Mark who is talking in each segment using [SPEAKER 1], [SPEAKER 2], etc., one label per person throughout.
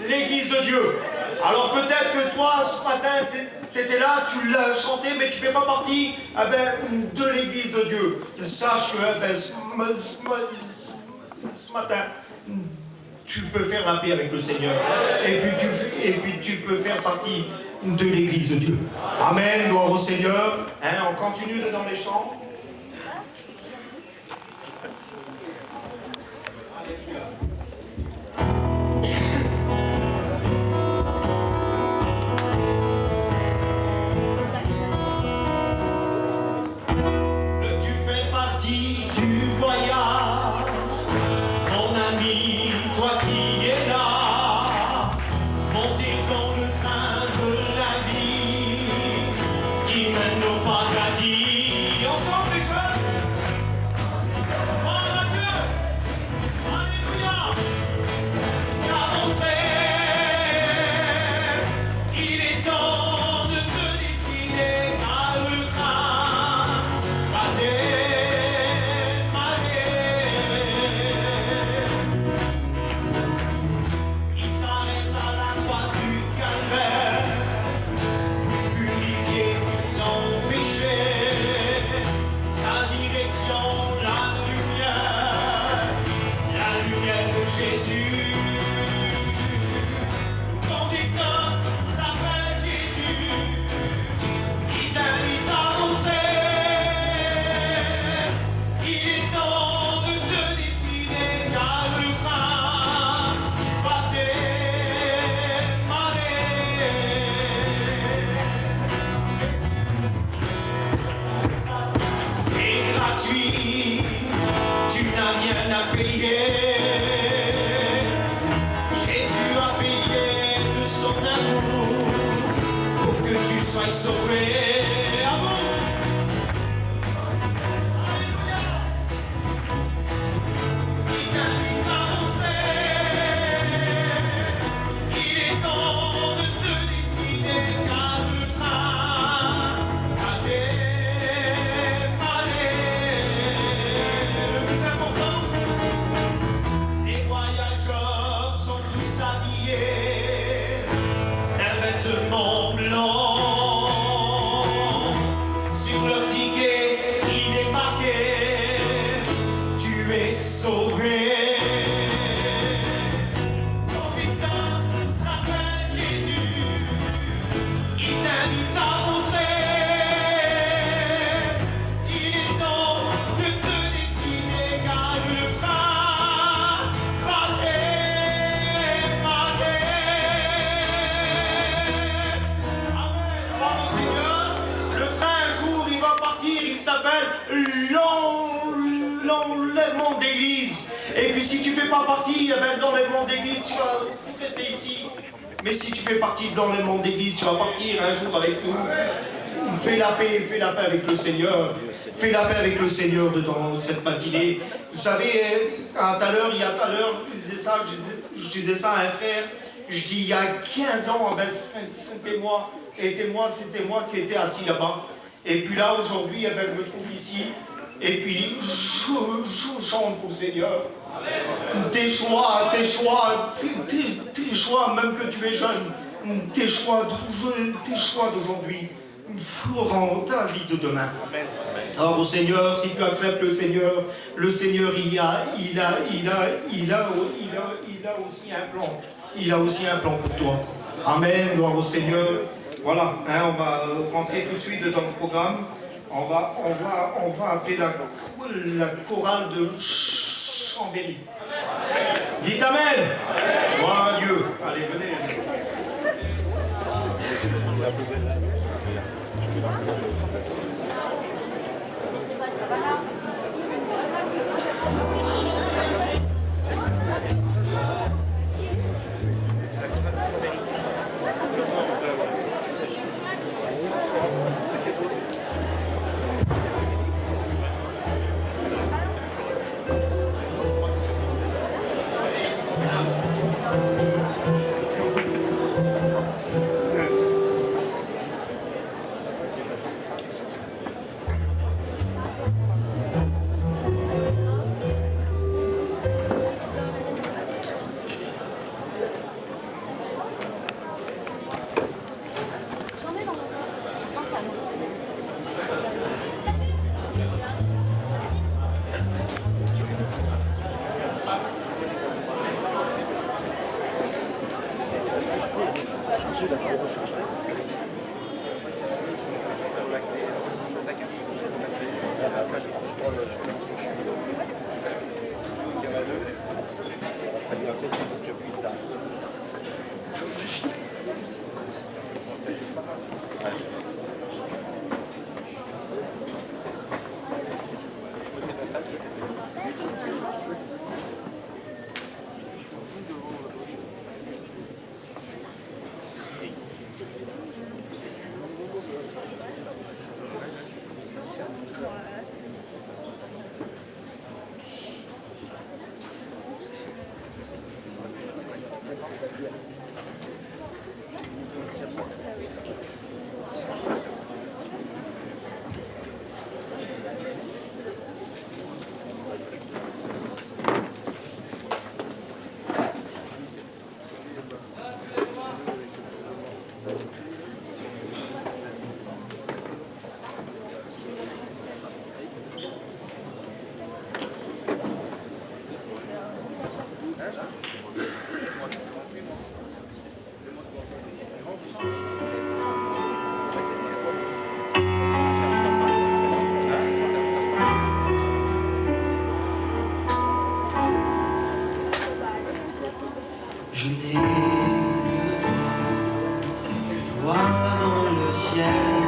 [SPEAKER 1] l'église de Dieu. Alors peut-être que toi, ce matin, tu étais là, tu l'as chanté, mais tu ne fais pas partie de l'église de Dieu. Sache que ce matin, tu peux faire la paix avec le Seigneur. Et puis tu peux faire partie de l'église de Dieu. Amen, gloire au Seigneur. Hein, on continue dans les chants. Tu fais partie du voyage, mon ami, toi qui es là, montez dans le train de la vie, qui mène au paradis. Ensemble les jeunes, gloire à Dieu, alléluia, ta rentrée, il est temps de te décider car le train va démarrer. Il s'arrête à la croix du calvaire, purifié ton péché, sa direction, la lumière de Jésus. Ton décor s'appelle Jésus, il t'invite à entrer. Il est temps de te décider car le train va démarrer. Et gratuit, tu n'as rien à payer. Jésus a payé de son amour pour que tu sois sauvé. Amour. Alléluia. Il t'invite à entrer. Il est temps de te décider car le train a démarré. Le plus important, les voyageurs sont tous habillés d'un vêtement blanc. Sur leur ticket, il est marqué tu es sauvé. Ton putain s'appelle Jésus, il t'invite à entrer. Il est temps de te décider car le train va démarrer. Amen. Gloire au Seigneur. Le train un jour il va partir, il s'appelle l'enlèvement d'église. Et puis si tu fais pas partie de l'enlèvement d'église, tu vas rester ici. Mais si tu fais partie de l'enlèvement d'église, tu vas partir un jour avec nous. Fais la paix avec le Seigneur. Fais la paix avec le Seigneur dans cette matinée. Vous savez, il y a tout à l'heure, je disais ça à un frère. Je dis, il y a 15 ans, c'était moi. C'était moi qui étais assis là-bas. Et puis là, aujourd'hui, je me trouve ici. Et puis, je chante au Seigneur. Tes choix, même que tu es jeune, tes choix d'aujourd'hui feront ta vie de demain. Alors au Seigneur, si tu acceptes le Seigneur, il a aussi un plan. Il a aussi un plan pour toi. Amen, gloire au Seigneur. Voilà, hein, on va rentrer tout de suite dans le programme. On va appeler la chorale de Chambéry. Dites Amen. Gloire à Dieu. Allez, venez. Je n'ai que toi dans le ciel,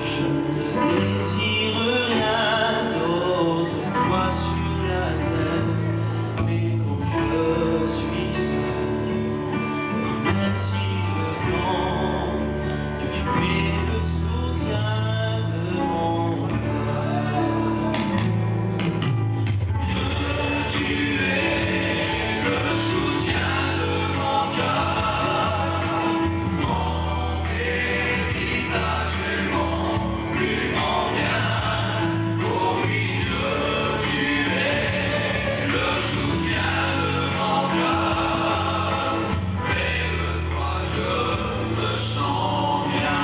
[SPEAKER 1] je ne désire rien d'autre que toi sur la terre. Mais quand je suis seul, et même si je tente, que tu es le soutien de mon cœur. Tu es le soutien de mon cœur, mon héritage et mon plus grand bien. Oh oui, tu es le soutien de mon cœur. Près de toi, je me sens bien.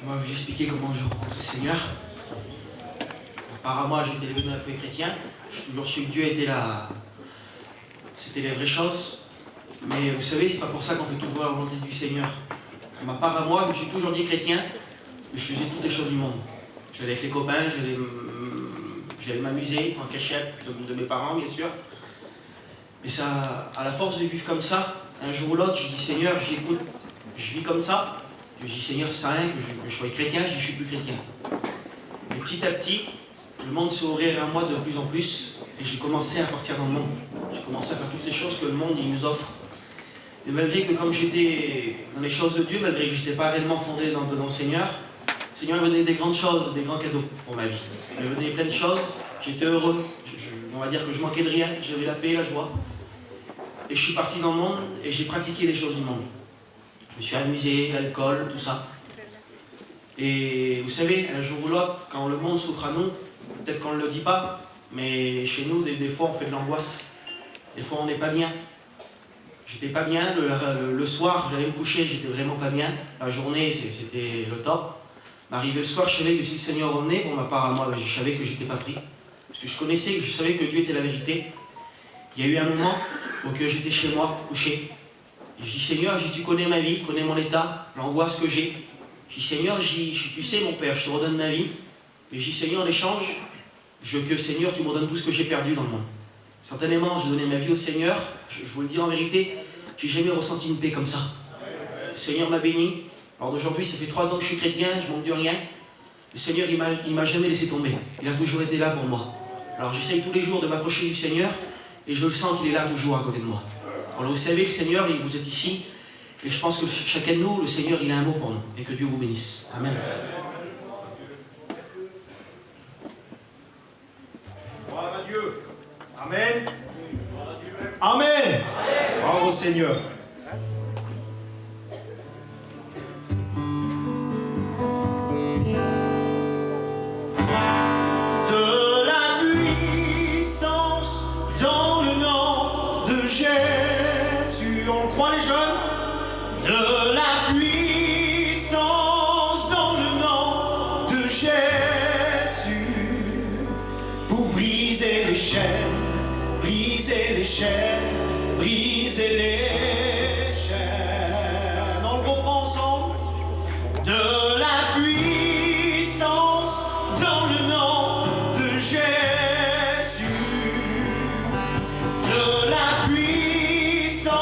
[SPEAKER 1] Moi, je vais vous expliquer comment j'ai rencontré le Seigneur. Apparemment, j'ai été élevé dans la foi chrétienne. J'ai toujours su que Dieu était là. C'était les vraies choses. Mais vous savez, c'est pas pour ça qu'on fait toujours la volonté du Seigneur. À ma part à moi, je me suis toujours dit chrétien, mais je faisais toutes les choses du monde. J'allais avec les copains, j'allais m'amuser en cachette de mes parents, bien sûr. Mais ça, à la force de vivre comme ça, un jour ou l'autre, j'ai dit Seigneur, j'écoute, je vis comme ça. Je dis Seigneur, c'est rien que je sois chrétien, je suis plus chrétien. Et petit à petit, le monde s'est ouvert à moi de plus en plus et j'ai commencé à partir dans le monde. J'ai commencé à faire toutes ces choses que le monde il nous offre. Et malgré que comme j'étais dans les choses de Dieu, malgré que je n'étais pas réellement fondé dans le Seigneur me donnait des grandes choses, des grands cadeaux pour ma vie. Il me donnait plein de choses, j'étais heureux. On va dire que je manquais de rien, j'avais la paix et la joie.
[SPEAKER 2] Et je suis parti dans le monde et j'ai pratiqué les choses du monde. Je me suis amusé, l'alcool, tout ça. Et vous savez, un jour ou l'autre, quand le monde s'ouvre à nous, peut-être qu'on ne le dit pas, mais chez nous, des fois, on fait de l'angoisse. Des fois, on n'est pas bien. J'étais pas bien. Le soir, j'allais me coucher, j'étais vraiment pas bien. La journée, c'était le top. Arrivé le soir, je savais que si le Seigneur revenait, pour ma part à moi, je savais que j'étais pas pris. Parce que je savais que Dieu était la vérité. Il y a eu un moment où j'étais chez moi, couché. Et je dis, Seigneur, tu connais ma vie, tu connais mon état, l'angoisse que j'ai. Je dis, Seigneur, tu sais mon Père, je te redonne ma vie. Et je dis, Seigneur, en échange, Seigneur, tu me redonnes tout ce que j'ai perdu dans le monde. Certainement, j'ai donné ma vie au Seigneur. Je vous le dis en vérité, j'ai jamais ressenti une paix comme ça. Le Seigneur m'a béni. Alors d'aujourd'hui, ça fait 3 ans que je suis chrétien, je manque de rien. Le Seigneur, il m'a jamais laissé tomber. Il a toujours été là pour moi. Alors j'essaye tous les jours de m'approcher du Seigneur et je le sens qu'il est là toujours à côté de moi. Alors vous savez, le Seigneur, vous êtes ici. Et je pense que chacun de nous, le Seigneur, il a un mot pour nous. Et que Dieu vous bénisse. Amen.
[SPEAKER 1] Gloire à Dieu. Amen. Amen. Bravo Seigneur. De la puissance dans le nom de Jésus. On le croit les jeunes? De la puissance dans le nom de Jésus. Pour briser les chaînes, briser les chaînes, briser les chaînes. On le reprend ensemble. De la puissance dans le nom de Jésus. De la puissance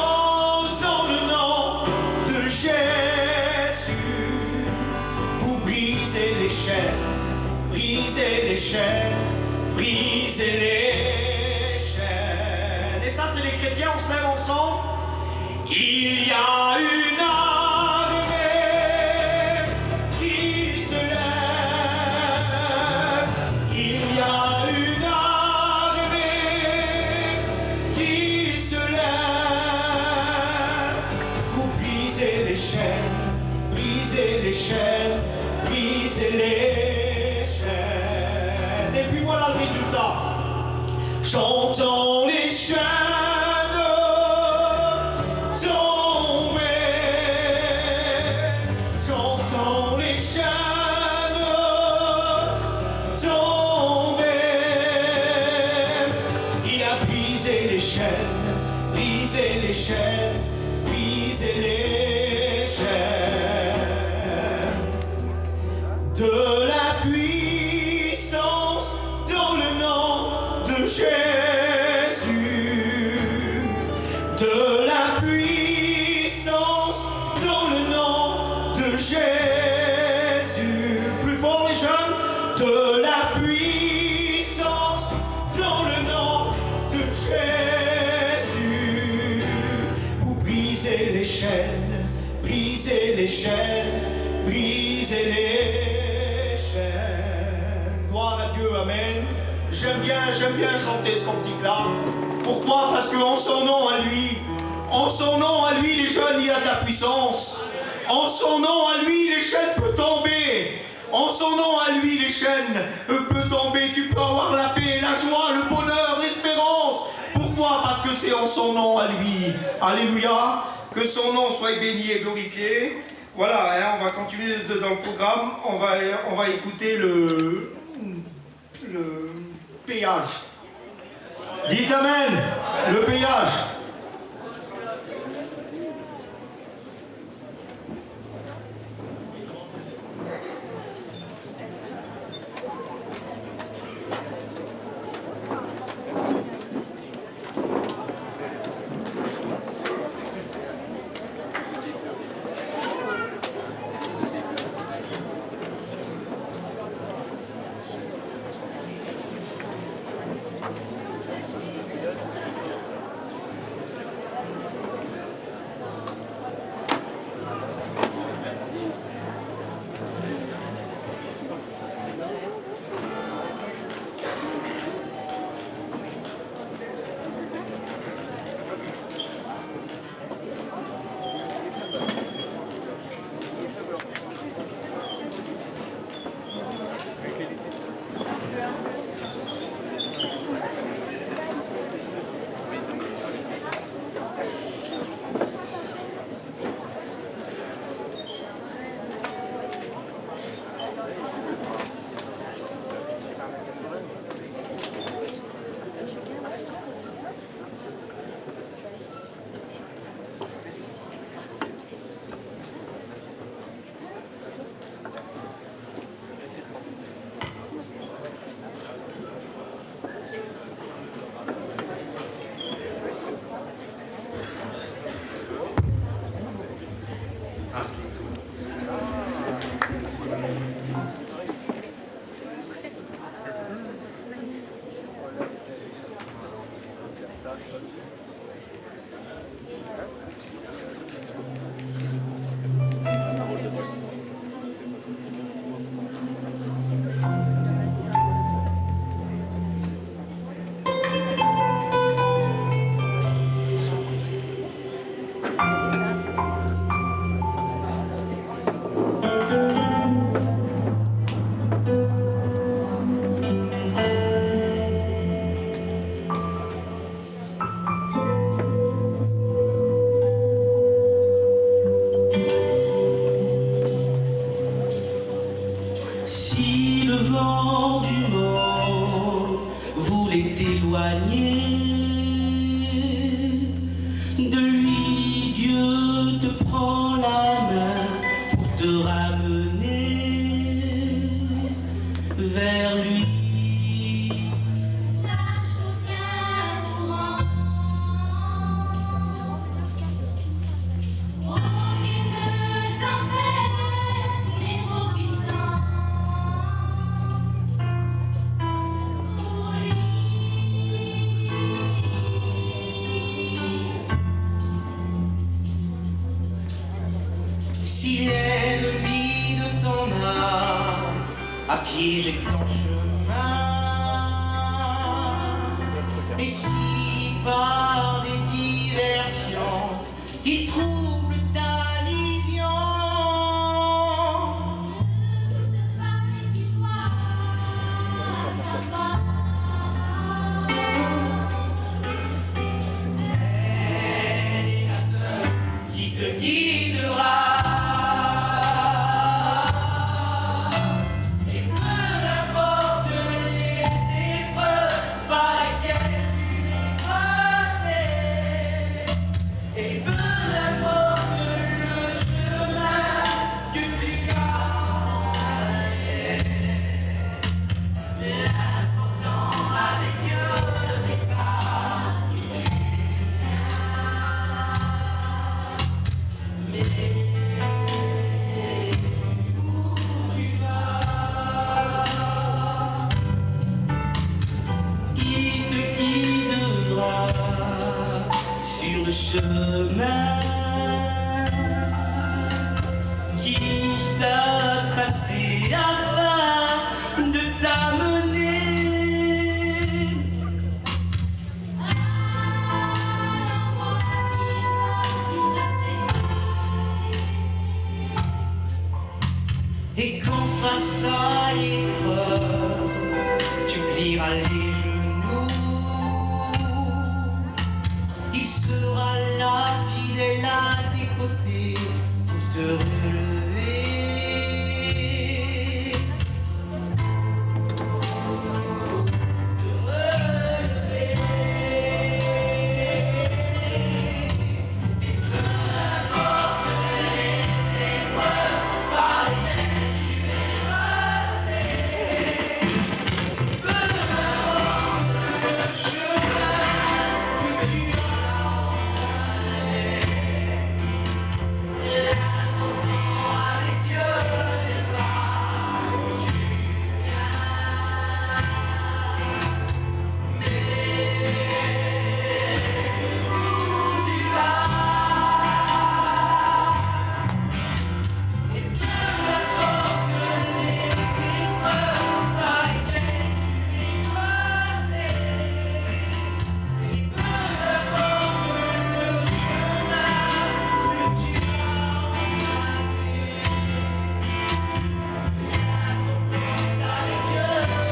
[SPEAKER 1] dans le nom de Jésus. Pour briser les chaînes, briser les chaînes, briser les chaînes. Et ça, c'est les chrétiens, on se lève ensemble. Il y a une armée qui se lève. Il y a une armée qui se lève pour briser les chaînes, briser les chaînes, briser les chaînes. Et puis voilà le résultat. J'entends les chaînes tomber. J'entends les chaînes tomber. Il a brisé les chaînes, brisé les chaînes, brisé les chaînes. De la puissance dans le nom de Jésus. De la puissance dans le nom de Jésus. Plus fort les jeunes. De la puissance dans le nom de Jésus. Pour briser les chaînes, briser les chaînes, briser les chaînes. Gloire à Dieu, amen. J'aime bien chanter ce cantique-là. Pourquoi? Parce qu'en son nom à lui, les jeunes, il y a de la puissance. En son nom à lui, les chaînes peuvent tomber. En son nom à lui, les chaînes peuvent tomber. Tu peux avoir la paix, la joie, le bonheur, l'espérance. Pourquoi? Parce que c'est en son nom à lui. Alléluia. Que son nom soit béni et glorifié. Voilà, hein, on va continuer dans le programme. On va écouter le péage. Dites amen. Le péage.
[SPEAKER 2] Si le vent du nord voulait t'éloigner de lui, Dieu te prend la main pour te ramener vers lui.
[SPEAKER 3] Sache qu'aucun courant, aucune tempête n'est trop puissant pour lui.
[SPEAKER 2] Si l'ennemi de ton âme a piégé ton chemin, et si par des diversions il trouble ta vision, qui te guidera. Et peu importe les épreuves par lesquelles tu es passé, et peu importe le chemin que tu as, l'importance avec Dieu n'est pas où tu il te guidera sur le chemin qu'il t'a tracé afin de t'amener et qu'en face à l'épreuve tu plieras les genoux, il sera là fidèle à tes côtés pour te relever. Te relever. Et peu importe les épreuves par lesquelles tu es passé, peu importe le chemin que tu as emprunté, l'important avec Dieu n'est pas où tu viens, mais où tu vas. Et peu importe les épreuves par lesquelles tu es passé, et peu importe le chemin que tu as emprunté, l'importance avec Dieu n'est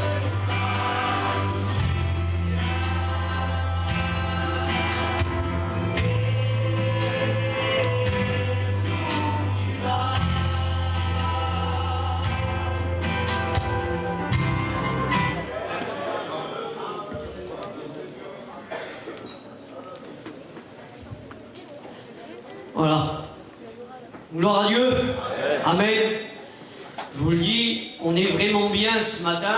[SPEAKER 2] pas où tu vas.
[SPEAKER 4] Voilà. Gloire à Dieu. Amen. Je vous le dis, on est vraiment bien ce matin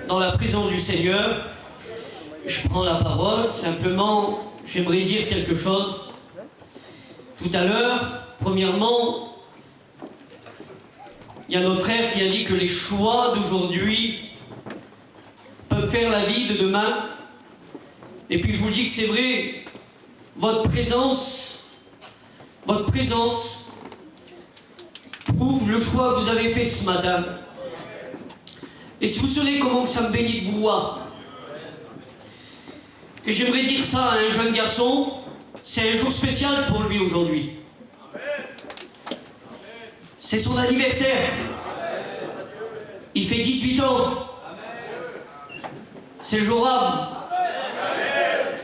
[SPEAKER 4] dans la présence du Seigneur. Je prends la parole. Simplement, j'aimerais dire quelque chose. Tout à l'heure, premièrement, il y a notre frère qui a dit que les choix d'aujourd'hui peuvent faire la vie de demain. Et puis je vous le dis que c'est vrai, votre présence prouve le choix que vous avez fait ce matin. Et si vous savez comment que ça me bénit de vous voir, et j'aimerais dire ça à un jeune garçon, c'est un jour spécial pour lui aujourd'hui. C'est son anniversaire. Il fait 18 ans. C'est le jour âme.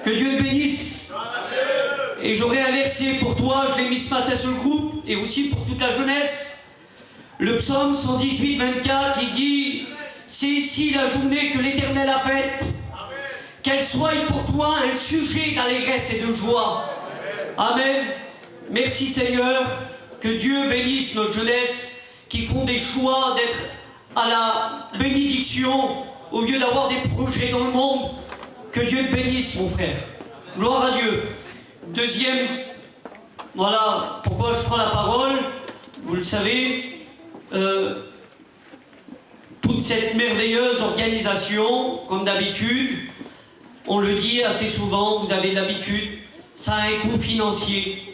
[SPEAKER 4] Que Dieu le bénisse. Et j'aurai un verset pour toi, je l'ai mis ce matin sur le groupe, et aussi pour toute la jeunesse. Le psaume 118, 24, il dit « C'est ici la journée que l'Éternel a faite. Qu'elle soit pour toi un sujet d'allégresse et de joie. » Amen. Merci Seigneur. Que Dieu bénisse notre jeunesse qui font des choix d'être à la bénédiction au lieu d'avoir des projets dans le monde. Que Dieu te bénisse mon frère. Gloire à Dieu. Deuxième, voilà pourquoi je prends la parole. Vous le savez, toute cette merveilleuse organisation, comme d'habitude, on le dit assez souvent, vous avez l'habitude, ça a un coût financier.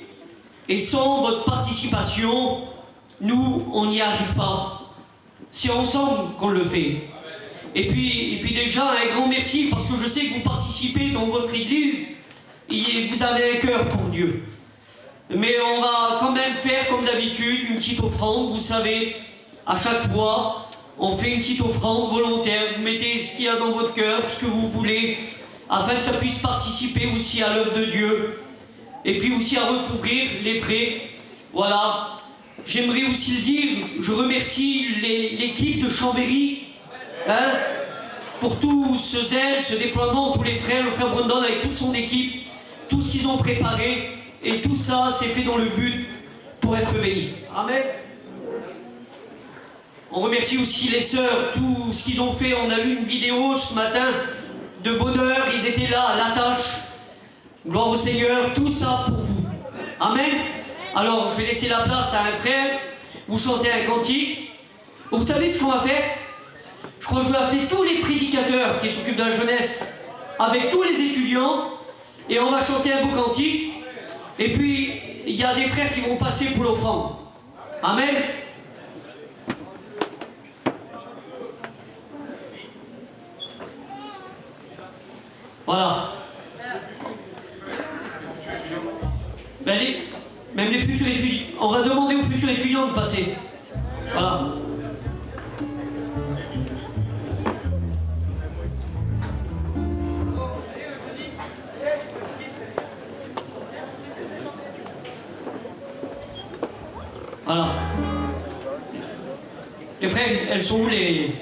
[SPEAKER 4] Et sans votre participation, nous, on n'y arrive pas. C'est ensemble qu'on le fait. Et puis déjà, un grand merci, parce que je sais que vous participez dans votre église, et vous avez un cœur pour Dieu. Mais on va quand même faire, comme d'habitude, une petite offrande. Vous savez, à chaque fois, on fait une petite offrande volontaire. Vous mettez ce qu'il y a dans votre cœur, ce que vous voulez, afin que ça puisse participer aussi à l'œuvre de Dieu. Et puis aussi à recouvrir les frais. Voilà. J'aimerais aussi le dire, je remercie l'équipe de Chambéry, hein, pour tout ce zèle, ce déploiement, tous les frères, le frère Brandon avec toute son équipe, tout ce qu'ils ont préparé, et tout ça c'est fait dans le but pour être béni. Amen. On remercie aussi les sœurs, tout ce qu'ils ont fait. On a vu une vidéo ce matin de bonheur, ils étaient là à la tâche. Gloire au Seigneur, tout ça pour vous. Amen. Alors, je vais laisser la place à un frère. Vous chantez un cantique. Vous savez ce qu'on va faire? Je crois que je vais appeler tous les prédicateurs qui s'occupent de la jeunesse avec tous les étudiants. Et on va chanter un beau cantique. Et puis, il y a des frères qui vont passer pour l'offrande. Amen. Voilà. Ben même les futurs étudiants, on va demander aux futurs étudiants de passer. Voilà. Voilà. Les frères, elles sont où les...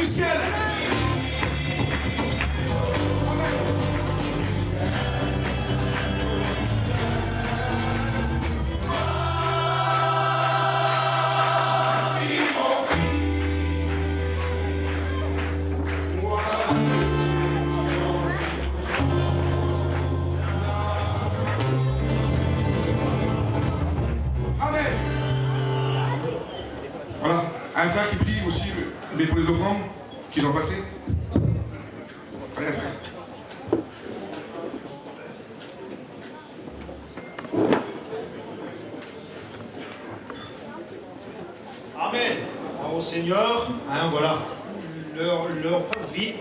[SPEAKER 5] du ciel. Amen. Voilà, un frère qui prie aussi, mais pour les offrandes qu'ils ont passées. Allez, un frère.
[SPEAKER 1] Amen. Au Seigneur, hein, voilà. L'heure passe vite.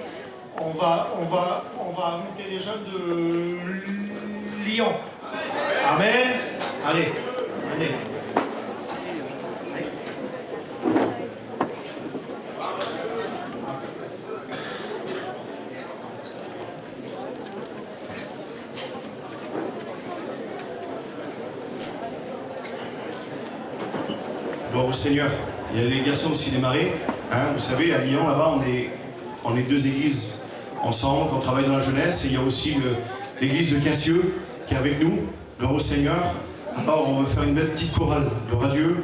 [SPEAKER 1] On va inviter les jeunes de Lyon. Amen. Allez, venez. Gloire au Seigneur. Il y a des garçons aussi démarrés. Hein, vous savez, à Lyon, là-bas, on est deux églises ensemble, on travaille dans la jeunesse. Et il y a aussi l'église de Cassieux qui est avec nous. Gloire au Seigneur. Alors, on va faire une belle petite chorale. Gloire à Dieu.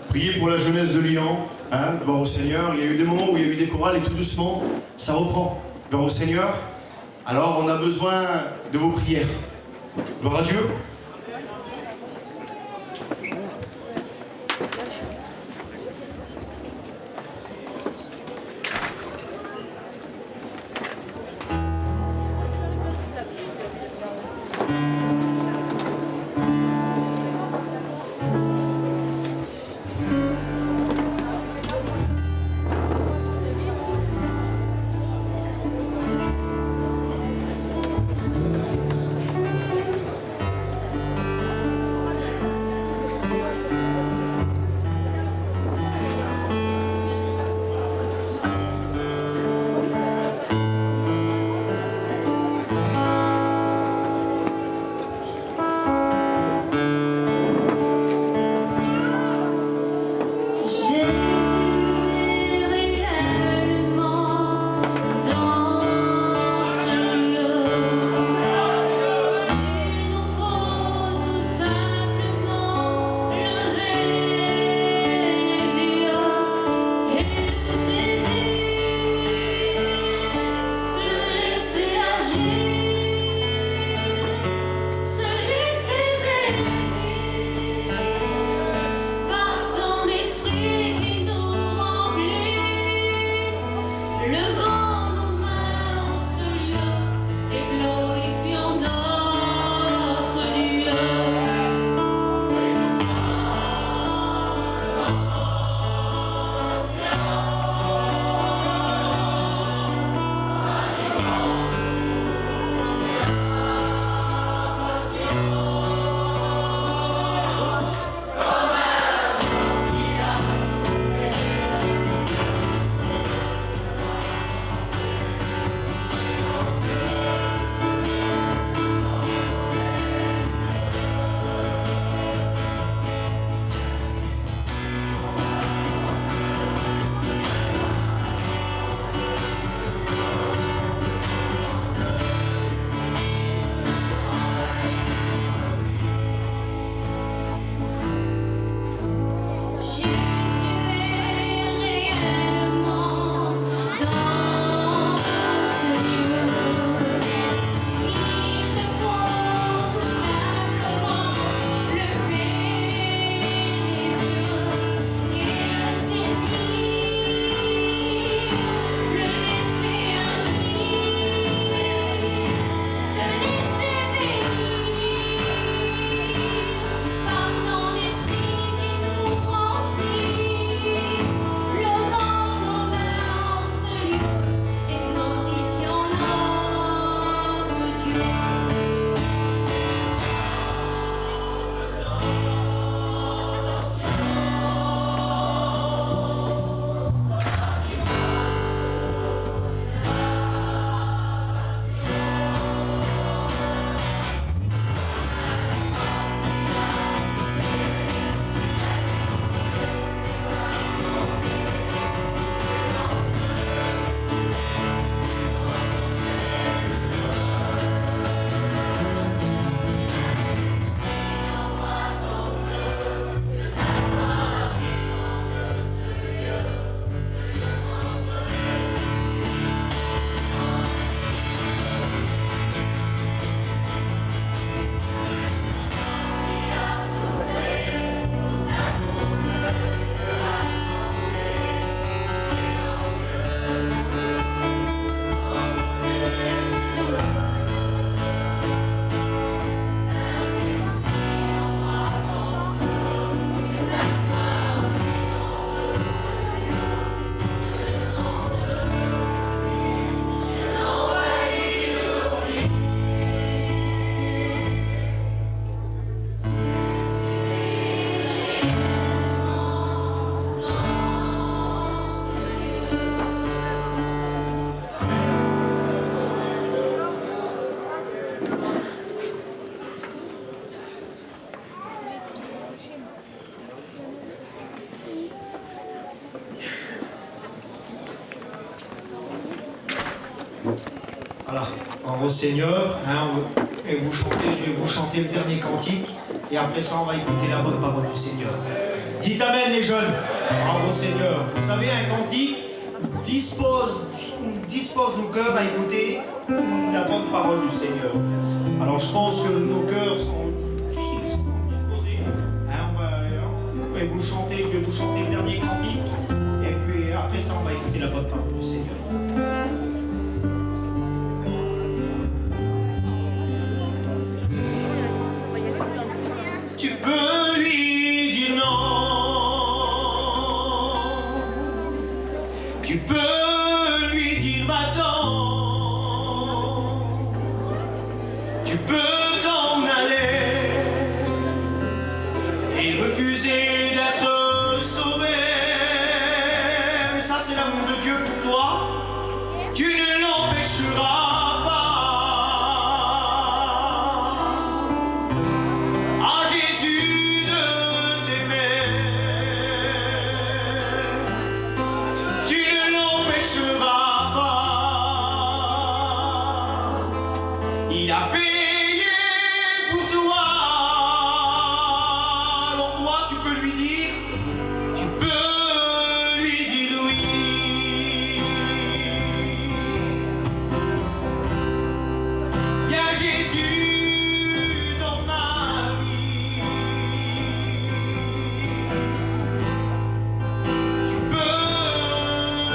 [SPEAKER 1] Priez pour la jeunesse de Lyon. Hein, gloire au Seigneur. Il y a eu des moments où il y a eu des chorales et tout doucement, ça reprend. Gloire au Seigneur. Alors, on a besoin de vos prières. Gloire à Dieu. Voilà, en vos seigneurs, hein, et vous chantez, je vais vous chanter le dernier cantique, et après ça on va écouter la bonne parole du Seigneur. Dites Amen les jeunes, en vos seigneurs. Vous savez, un cantique dispose nos cœurs à écouter la bonne parole du Seigneur. Alors je pense que nos cœurs sont disposés. Hein, je vais vous chanter le dernier cantique, et puis après ça on va écouter la bonne parole du Seigneur. Tu peux lui dire non, tu peux lui dire va-t'en, tu peux t'en aller et refuser d'être sauvé. Mais ça c'est l'amour de Dieu pour toi, tu ne l'empêcheras pas. À Jésus de t'aimer, tu ne l'empêcheras pas. Il a payé pour toi. Alors toi, tu peux lui dire oui. Il y a Jésus dans ma vie. Tu peux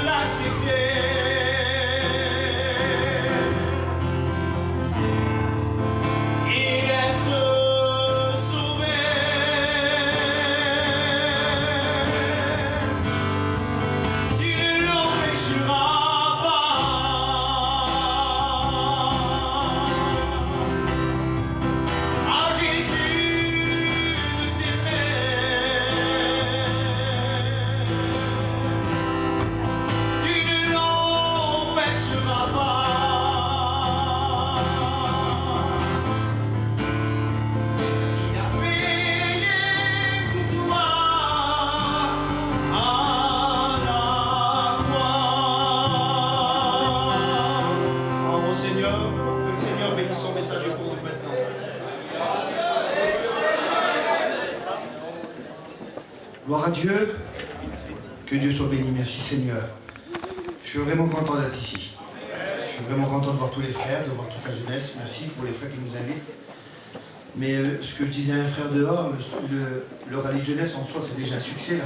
[SPEAKER 1] l'accepter et être sauvé. Tu ne l'empêcheras pas. À Jésus de t'aimer, tu ne l'empêcheras pas. Il a payé pour toi à la croix. Oh mon Seigneur, que le Seigneur bénisse son message pour nous maintenant.
[SPEAKER 6] Gloire à Dieu, que Dieu soit béni, merci Seigneur. Je suis vraiment content d'être ici. Je suis vraiment content de voir tous les frères, de voir toute la jeunesse. Merci pour les frères qui nous invitent. Mais ce que je disais à un frère dehors, le rallye de jeunesse en soi, c'est déjà un succès là.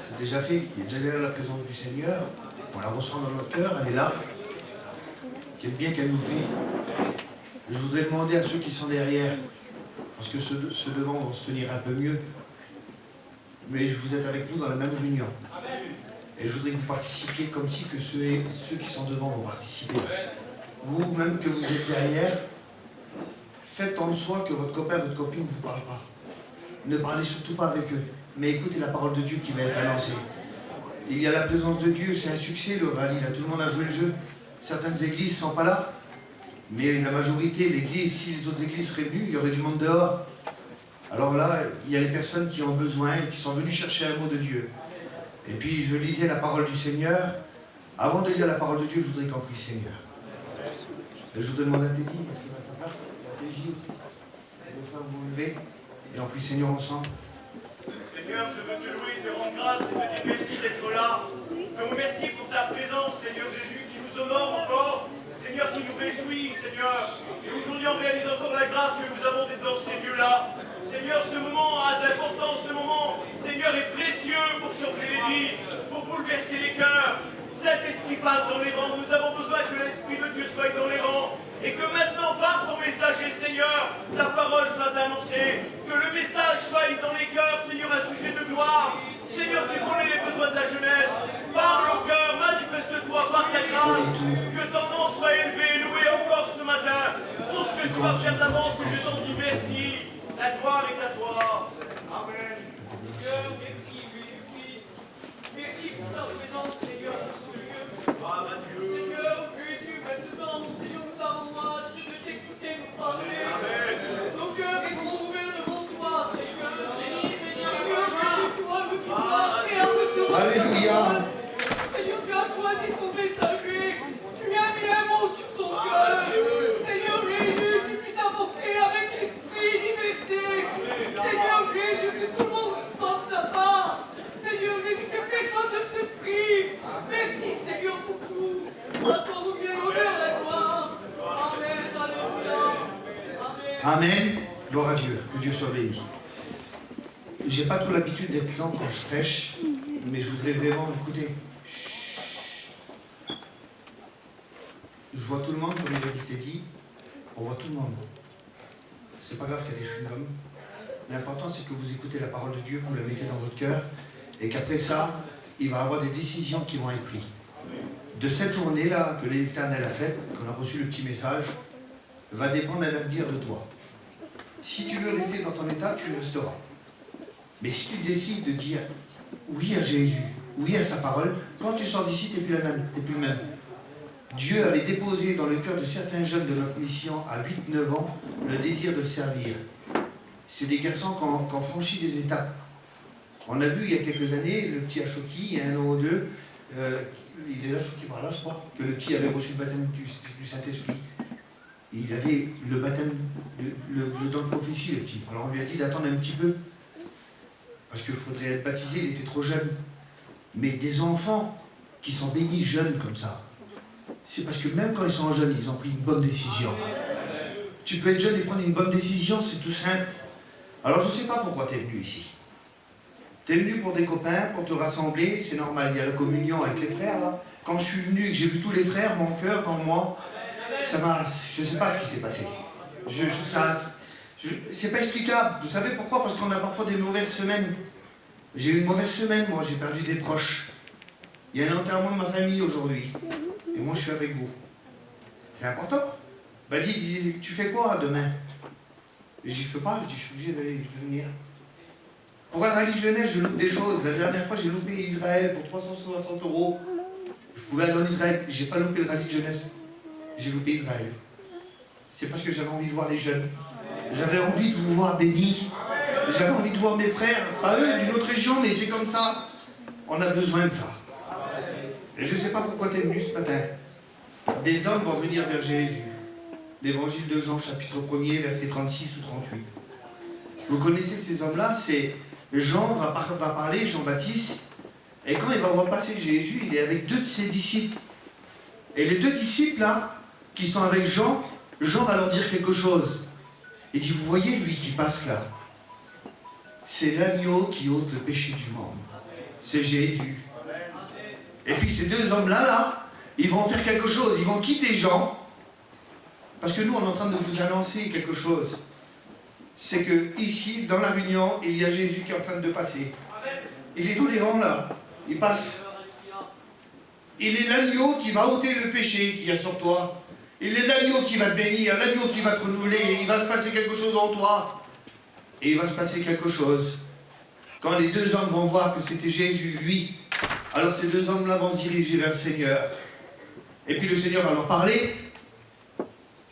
[SPEAKER 6] C'est déjà fait, il est déjà là la présence du Seigneur. On la ressent dans notre cœur, elle est là. Quel bien qu'elle nous fait. Je voudrais demander à ceux qui sont derrière, parce que ceux devant vont se tenir un peu mieux. Mais vous êtes avec nous dans la même réunion. Et je voudrais que vous participiez comme si que ceux qui sont devant vont participer. Vous, même que vous êtes derrière, faites en soi que votre copain, votre copine ne vous parle pas. Ne parlez surtout pas avec eux. Mais écoutez la parole de Dieu qui va être annoncée. Il y a la présence de Dieu, c'est un succès le rallye. Là, tout le monde a joué le jeu. Certaines églises ne sont pas là. Mais la majorité, l'église, si les autres églises seraient venues, il y aurait du monde dehors. Alors là, il y a les personnes qui ont besoin et qui sont venues chercher un mot de Dieu. Et puis je lisais la parole du Seigneur. Avant de lire la parole de Dieu, je voudrais qu'on prie Seigneur. Et je voudrais demander à Teddy, parce qu'il va sa place, à Teddy aussi. Les frères, vous vous levez et on prie Seigneur ensemble.
[SPEAKER 1] Seigneur, je veux te louer, te rendre grâce et te dire merci d'être là. Te remercie pour ta présence, Seigneur Jésus, qui nous honore encore. Seigneur, qui nous réjouit, Seigneur. Et aujourd'hui, on réalise encore la grâce que nous avons d'être dans ces lieux-là. Seigneur, ce moment a d'importance, ce moment, Seigneur, est précieux pour changer les vies, pour bouleverser les cœurs. Saint-Esprit passe dans les rangs. Nous avons besoin que l'Esprit de Dieu soit dans les rangs. Et que maintenant, par ton messager, Seigneur, ta parole soit annoncée. Que le message soit dans les cœurs, Seigneur, un sujet de gloire. Seigneur, tu connais les besoins de la jeunesse. Parle au cœur, manifeste-toi par ta grâce. Que ton nom soit élevé, loué encore ce matin. Pour ce que tu vas faire d'avance, je t'en dis merci. La gloire est à toi. Amen.
[SPEAKER 7] Seigneur, merci, Jésus-Christ. Merci pour ta présence, Seigneur, dans ce lieu. Seigneur, Jésus, maintenant, Seigneur, nous avons hâte de t'écouter nous parler.
[SPEAKER 1] Amen.
[SPEAKER 7] Nos cœurs sont ouverts devant toi, Seigneur. Seigneur, Jésus, toi, nous qui dois prêt à recevoir.
[SPEAKER 6] Alléluia.
[SPEAKER 7] Seigneur, tu as choisi ton messager. Tu lui as À toi revient l'honneur, la gloire. Amen, alléluia. Amen.
[SPEAKER 6] Amen. Gloire à Dieu. Que Dieu soit béni. J'ai pas trop l'habitude d'être lent quand je prêche, mais je voudrais vraiment écouter. Chut. Je vois tout le monde, comme il a dit, on voit tout le monde. C'est pas grave qu'il y a des chewing-gums. L'important, c'est que vous écoutez la parole de Dieu, vous la mettez dans votre cœur, et qu'après ça, il va y avoir des décisions qui vont être prises. De cette journée-là que l'Éternel a faite, qu'on a reçu le petit message, va dépendre à l'avenir de toi. Si tu veux rester dans ton état, tu resteras. Mais si tu décides de dire oui à Jésus, oui à sa parole, quand tu sors d'ici, tu n'es plus la même, t'es plus le même. Dieu avait déposé dans le cœur de certains jeunes de notre mission à 8-9 ans le désir de le servir. C'est des garçons qui ont franchi des étapes. On a vu il y a quelques années, le petit Achoki, il y a 1 an ou 2, il est là, Achoki par là, je crois, que le petit avait reçu le baptême du Saint-Esprit. Il avait le baptême, le don de prophétie, le petit. Alors on lui a dit d'attendre un petit peu, parce qu'il faudrait être baptisé, il était trop jeune. Mais des enfants qui sont bénis jeunes comme ça, c'est parce que même quand ils sont jeunes, ils ont pris une bonne décision. Tu peux être jeune et prendre une bonne décision, c'est tout simple. Alors je ne sais pas pourquoi tu es venu ici. Tu es venu pour des copains, pour te rassembler, c'est normal, il y a la communion avec les frères là. Quand je suis venu et que j'ai vu tous les frères, mon cœur dans moi, ça m'a... Je ne sais pas ce qui s'est passé. C'est pas explicable. Vous savez pourquoi? Parce qu'on a parfois des mauvaises semaines. J'ai eu une mauvaise semaine, moi, j'ai perdu des proches. Il y a un enterrement de ma famille aujourd'hui. Et moi, je suis avec vous. C'est important. Bah, dis, tu fais quoi demain? Et je dis, je peux pas, je dis, je suis obligé de venir. Pour un rallye de jeunesse, je loupe des choses. La dernière fois, j'ai loupé Israël pour 360 €. Je pouvais aller en Israël. J'ai pas loupé le rallye de jeunesse. J'ai loupé Israël. C'est parce que j'avais envie de voir les jeunes. J'avais envie de vous voir bénis. J'avais envie de voir mes frères, pas eux, d'une autre région, mais c'est comme ça. On a besoin de ça. Et je ne sais pas pourquoi tu es venu ce matin. Des hommes vont venir vers Jésus. L'évangile de Jean, chapitre 1er, versets 36 ou 38. Vous connaissez ces hommes-là, c'est Jean va parler, Jean-Baptiste, et quand il va voir passer Jésus, il est avec 2 de ses disciples. Et les 2 disciples là, qui sont avec Jean, Jean va leur dire quelque chose. Il dit, vous voyez lui qui passe là, c'est l'agneau qui ôte le péché du monde. C'est Jésus. Et puis ces 2 hommes-là, ils vont faire quelque chose, ils vont quitter Jean, parce que nous on est en train de vous annoncer quelque chose. C'est que ici, dans la réunion, il y a Jésus qui est en train de passer. Il est tolérant là, il passe. Il est l'agneau qui va ôter le péché qu'il y a sur toi. Il est l'agneau qui va te bénir, l'agneau qui va te renouveler. Il va se passer quelque chose en toi. Et il va se passer quelque chose. Quand les 2 hommes vont voir que c'était Jésus, lui, alors ces 2 hommes-là vont se diriger vers le Seigneur. Et puis le Seigneur va leur parler.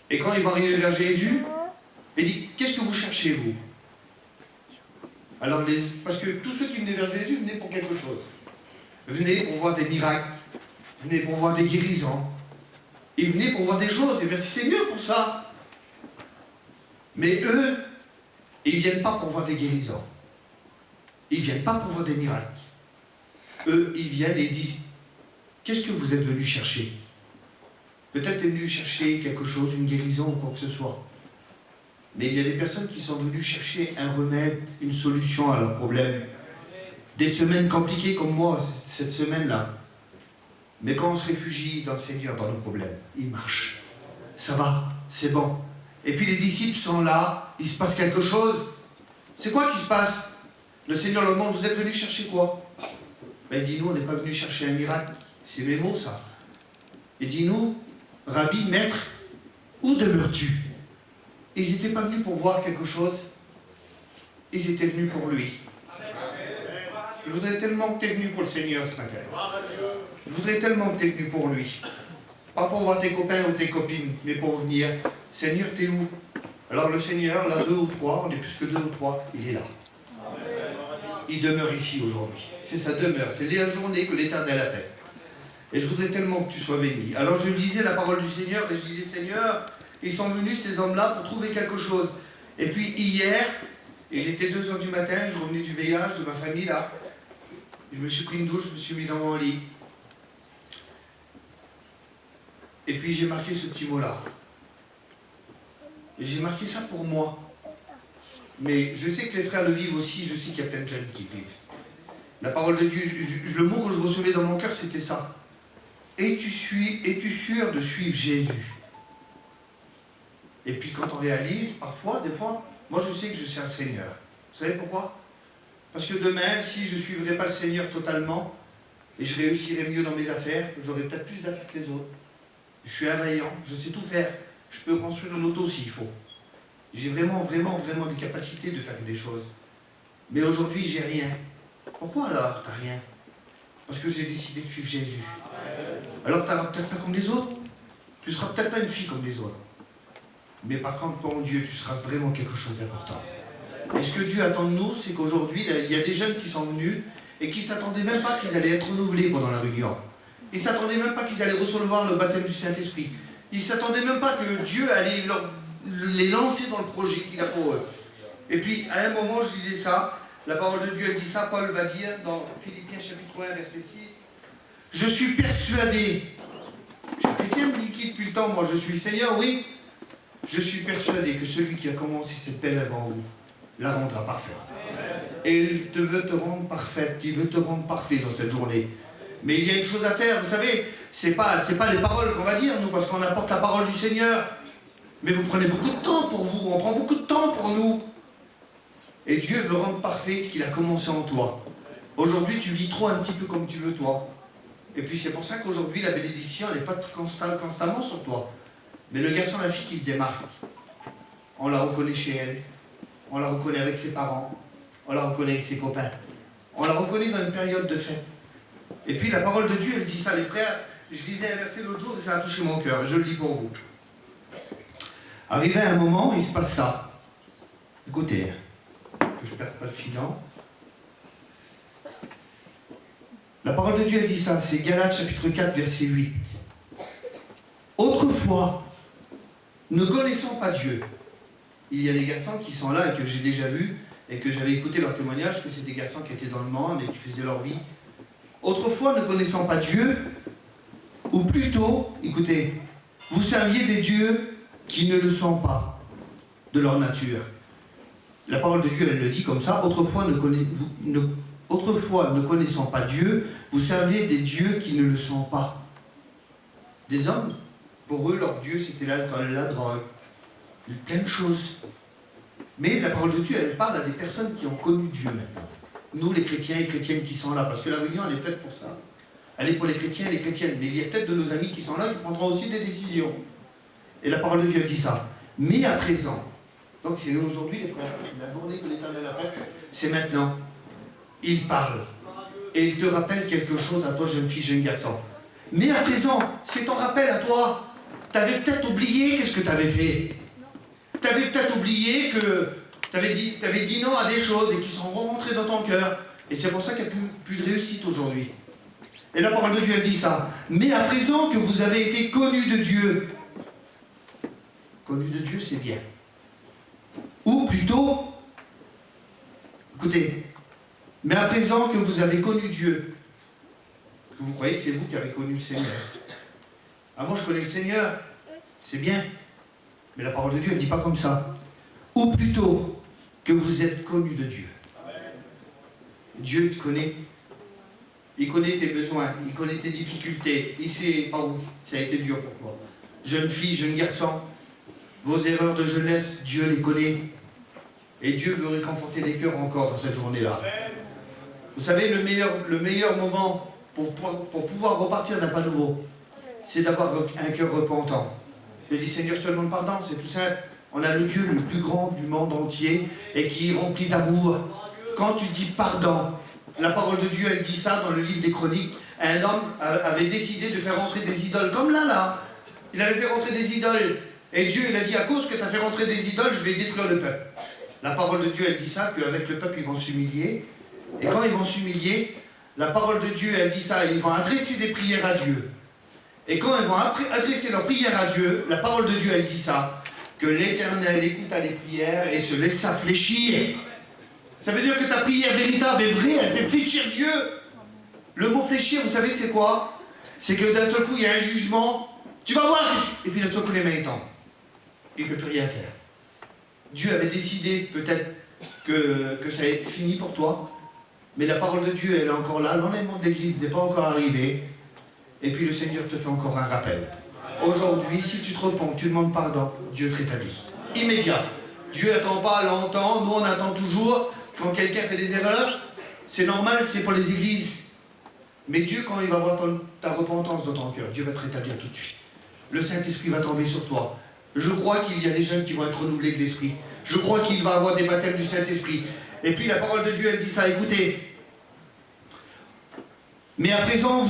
[SPEAKER 6] Et quand ils vont arriver vers Jésus, il dit, qu'est-ce que vous cherchez, vous? Alors, parce que tous ceux qui venaient vers Jésus venaient pour quelque chose. Venez pour voir des miracles. Venez pour voir des guérisons. Ils venaient pour voir des choses. Et merci Seigneur pour ça. Mais eux, ils ne viennent pas pour voir des guérisons. Ils ne viennent pas pour voir des miracles. Eux, ils viennent et disent, qu'est-ce que vous êtes venus chercher? Peut-être tu es venu chercher quelque chose, une guérison ou quoi que ce soit. Mais il y a des personnes qui sont venues chercher un remède, une solution à leurs problèmes. Des semaines compliquées comme moi, cette semaine-là. Mais quand on se réfugie dans le Seigneur, dans nos problèmes, il marche. Ça va, c'est bon. Et puis les disciples sont là, il se passe quelque chose. C'est quoi qui se passe? Le Seigneur leur demande, vous êtes venus chercher quoi? Ben, il dit, nous, on n'est pas venus chercher un miracle. C'est mes mots, ça. Il dit, nous, Rabbi, maître, où demeures-tu? Ils n'étaient pas venus pour voir quelque chose. Ils étaient venus pour lui. Je voudrais tellement que tu es venu pour le Seigneur ce matin. Je voudrais tellement que tu es venu pour lui. Pas pour voir tes copains ou tes copines, mais pour venir. Seigneur, t'es où? Alors le Seigneur, là, 2 ou 3, on est plus que 2 ou 3, il est là. Il demeure ici aujourd'hui. C'est sa demeure. C'est la journée que l'Éternel a faite. Et je voudrais tellement que tu sois béni. Alors je lisais la parole du Seigneur et je disais, Seigneur, ils sont venus, ces hommes-là, pour trouver quelque chose. Et puis hier, il était 2 h du matin, je revenais du veillage de ma famille là. Je me suis pris une douche, je me suis mis dans mon lit. Et puis j'ai marqué ce petit mot-là. Et j'ai marqué ça pour moi. Mais je sais que les frères le vivent aussi, je sais qu'il y a plein de jeunes qui le vivent. La parole de Dieu, le mot que je recevais dans mon cœur, c'était ça. Es-tu sûr de suivre Jésus? Et puis quand on réalise, parfois, des fois, moi je sais que je sers le Seigneur. Vous savez pourquoi? Parce que demain, si je ne suivrai pas le Seigneur totalement, et je réussirai mieux dans mes affaires, j'aurai peut-être plus d'affaires que les autres. Je suis un vaillant, je sais tout faire. Je peux construire une auto s'il faut. J'ai vraiment des capacités de faire des choses. Mais aujourd'hui, j'ai rien. Pourquoi alors t'as rien? Parce que j'ai décidé de suivre Jésus. Alors tu n'auras peut-être pas comme les autres. Tu ne seras peut-être pas une fille comme les autres. Mais par contre, pour Dieu, tu seras vraiment quelque chose d'important. Et ce que Dieu attend de nous, c'est qu'aujourd'hui, il y a des jeunes qui sont venus et qui ne s'attendaient même pas qu'ils allaient être renouvelés pendant la réunion. Ils ne s'attendaient même pas qu'ils allaient recevoir le baptême du Saint-Esprit. Ils ne s'attendaient même pas que Dieu allait les lancer dans le projet qu'il a pour eux. Et puis, à un moment, je disais ça, la parole de Dieu, elle dit ça, Paul va dire dans Philippiens chapitre 1, verset 6, « Je suis persuadé ». Je suis chrétien, me dit qui depuis le temps, moi je suis Seigneur, oui. Je suis persuadé que celui qui a commencé cette belle œuvre en vous, la rendra parfaite. Et il veut te rendre parfaite, il veut te rendre parfait dans cette journée. Mais il y a une chose à faire, vous savez, c'est pas les paroles qu'on va dire, nous, parce qu'on apporte la parole du Seigneur. Mais vous prenez beaucoup de temps pour vous, on prend beaucoup de temps pour nous. Et Dieu veut rendre parfait ce qu'il a commencé en toi. Aujourd'hui, tu vis trop un petit peu comme tu veux, toi. Et puis c'est pour ça qu'aujourd'hui, la bénédiction, elle n'est pas constamment sur toi. Mais le garçon, la fille qui se démarque, on la reconnaît chez elle, on la reconnaît avec ses parents, on la reconnaît avec ses copains, on la reconnaît dans une période de fête. Et puis la parole de Dieu, elle dit ça, les frères. Je lisais un verset l'autre jour et ça a touché mon cœur, et je le lis pour vous. Arrivé à un moment, il se passe ça. Écoutez, que je ne perde pas le filant. La parole de Dieu, elle dit ça, c'est Galates chapitre 4, verset 8. Autrefois, ne connaissant pas Dieu, il y a des garçons qui sont là et que j'ai déjà vus et que j'avais écouté leur témoignage, que c'est des garçons qui étaient dans le monde et qui faisaient leur vie. Autrefois, ne connaissant pas Dieu, ou plutôt, écoutez, vous serviez des dieux qui ne le sont pas de leur nature. La parole de Dieu, elle le dit comme ça, autrefois, ne connaissant pas Dieu, vous serviez des dieux qui ne le sont pas. Des hommes, pour eux, leur Dieu, c'était l'alcool, la drogue, plein de choses. Mais la parole de Dieu, elle parle à des personnes qui ont connu Dieu maintenant. Nous, les chrétiens et chrétiennes qui sont là, parce que la réunion, elle est faite pour ça. Elle est pour les chrétiens et les chrétiennes. Mais il y a peut-être de nos amis qui sont là qui prendront aussi des décisions. Et la parole de Dieu, elle dit ça. Mais à présent, donc c'est aujourd'hui, les frères, la journée que l'Éternel a faite, c'est maintenant. Il parle. Et il te rappelle quelque chose à toi, jeune fille, jeune garçon. Mais à présent, c'est ton rappel à toi. Tu avais peut-être oublié qu'est-ce que tu avais fait. Tu avais peut-être oublié que tu avais dit non à des choses et qui sont rentrées dans ton cœur. Et c'est pour ça qu'il n'y a plus de réussite aujourd'hui. Et la parole de Dieu, elle dit ça. Mais à présent que vous avez été connus de Dieu. Connus de Dieu, c'est bien. Ou plutôt, écoutez, mais à présent que vous avez connu Dieu, que vous croyez que c'est vous qui avez connu le Seigneur. Ah, moi je connais le Seigneur, c'est bien. Mais la parole de Dieu, elle ne dit pas comme ça. Ou plutôt, que vous êtes connus de Dieu. Dieu te connaît. Il connaît tes besoins, il connaît tes difficultés. Il sait par où ça a été dur pour toi. Jeune fille, jeune garçon, vos erreurs de jeunesse, Dieu les connaît. Et Dieu veut réconforter les cœurs encore dans cette journée-là. Vous savez, le meilleur moment pour pouvoir repartir d'un pas nouveau, c'est d'avoir un cœur repentant. Je dis, Seigneur, je te demande pardon, c'est tout simple. On a le Dieu le plus grand du monde entier et qui est rempli d'amour. Quand tu dis pardon, la parole de Dieu, elle dit ça dans le livre des Chroniques. Un homme avait décidé de faire rentrer des idoles, comme là. Il avait fait rentrer des idoles. Et Dieu, il a dit, à cause que tu as fait rentrer des idoles, je vais détruire le peuple. La parole de Dieu, elle dit ça, qu'avec le peuple, ils vont s'humilier. Et quand ils vont s'humilier, la parole de Dieu, elle dit ça, ils vont adresser des prières à Dieu. Et quand ils vont adresser leurs prières à Dieu, la parole de Dieu, elle dit ça, que l'Éternel écoute à les prières et se laisse fléchir. Ça veut dire que ta prière véritable est vraie, elle fait fléchir Dieu. Le mot fléchir, vous savez c'est quoi? C'est que d'un seul coup, il y a un jugement Tu vas voir. Et puis, d'un seul coup, les mains tombent. Il ne peut plus rien faire. Dieu avait décidé peut-être que ça est fini pour toi, mais la parole de Dieu, elle est encore là. L'enlèvement de l'Église n'est pas encore arrivé. Et puis, le Seigneur te fait encore un rappel. Aujourd'hui, si tu te repens, tu demandes pardon, Dieu te rétablit. Immédiat. Dieu n'attend pas longtemps. Nous, on attend toujours quand quelqu'un fait des erreurs. C'est normal, c'est pour les églises. Mais Dieu, quand il va voir ta repentance dans ton cœur, Dieu va te rétablir tout de suite. Le Saint-Esprit va tomber sur toi. Je crois qu'il y a des jeunes qui vont être renouvelés de l'Esprit. Je crois qu'il va avoir des baptêmes du Saint-Esprit. Et puis la parole de Dieu, elle dit ça, écoutez. Mais à présent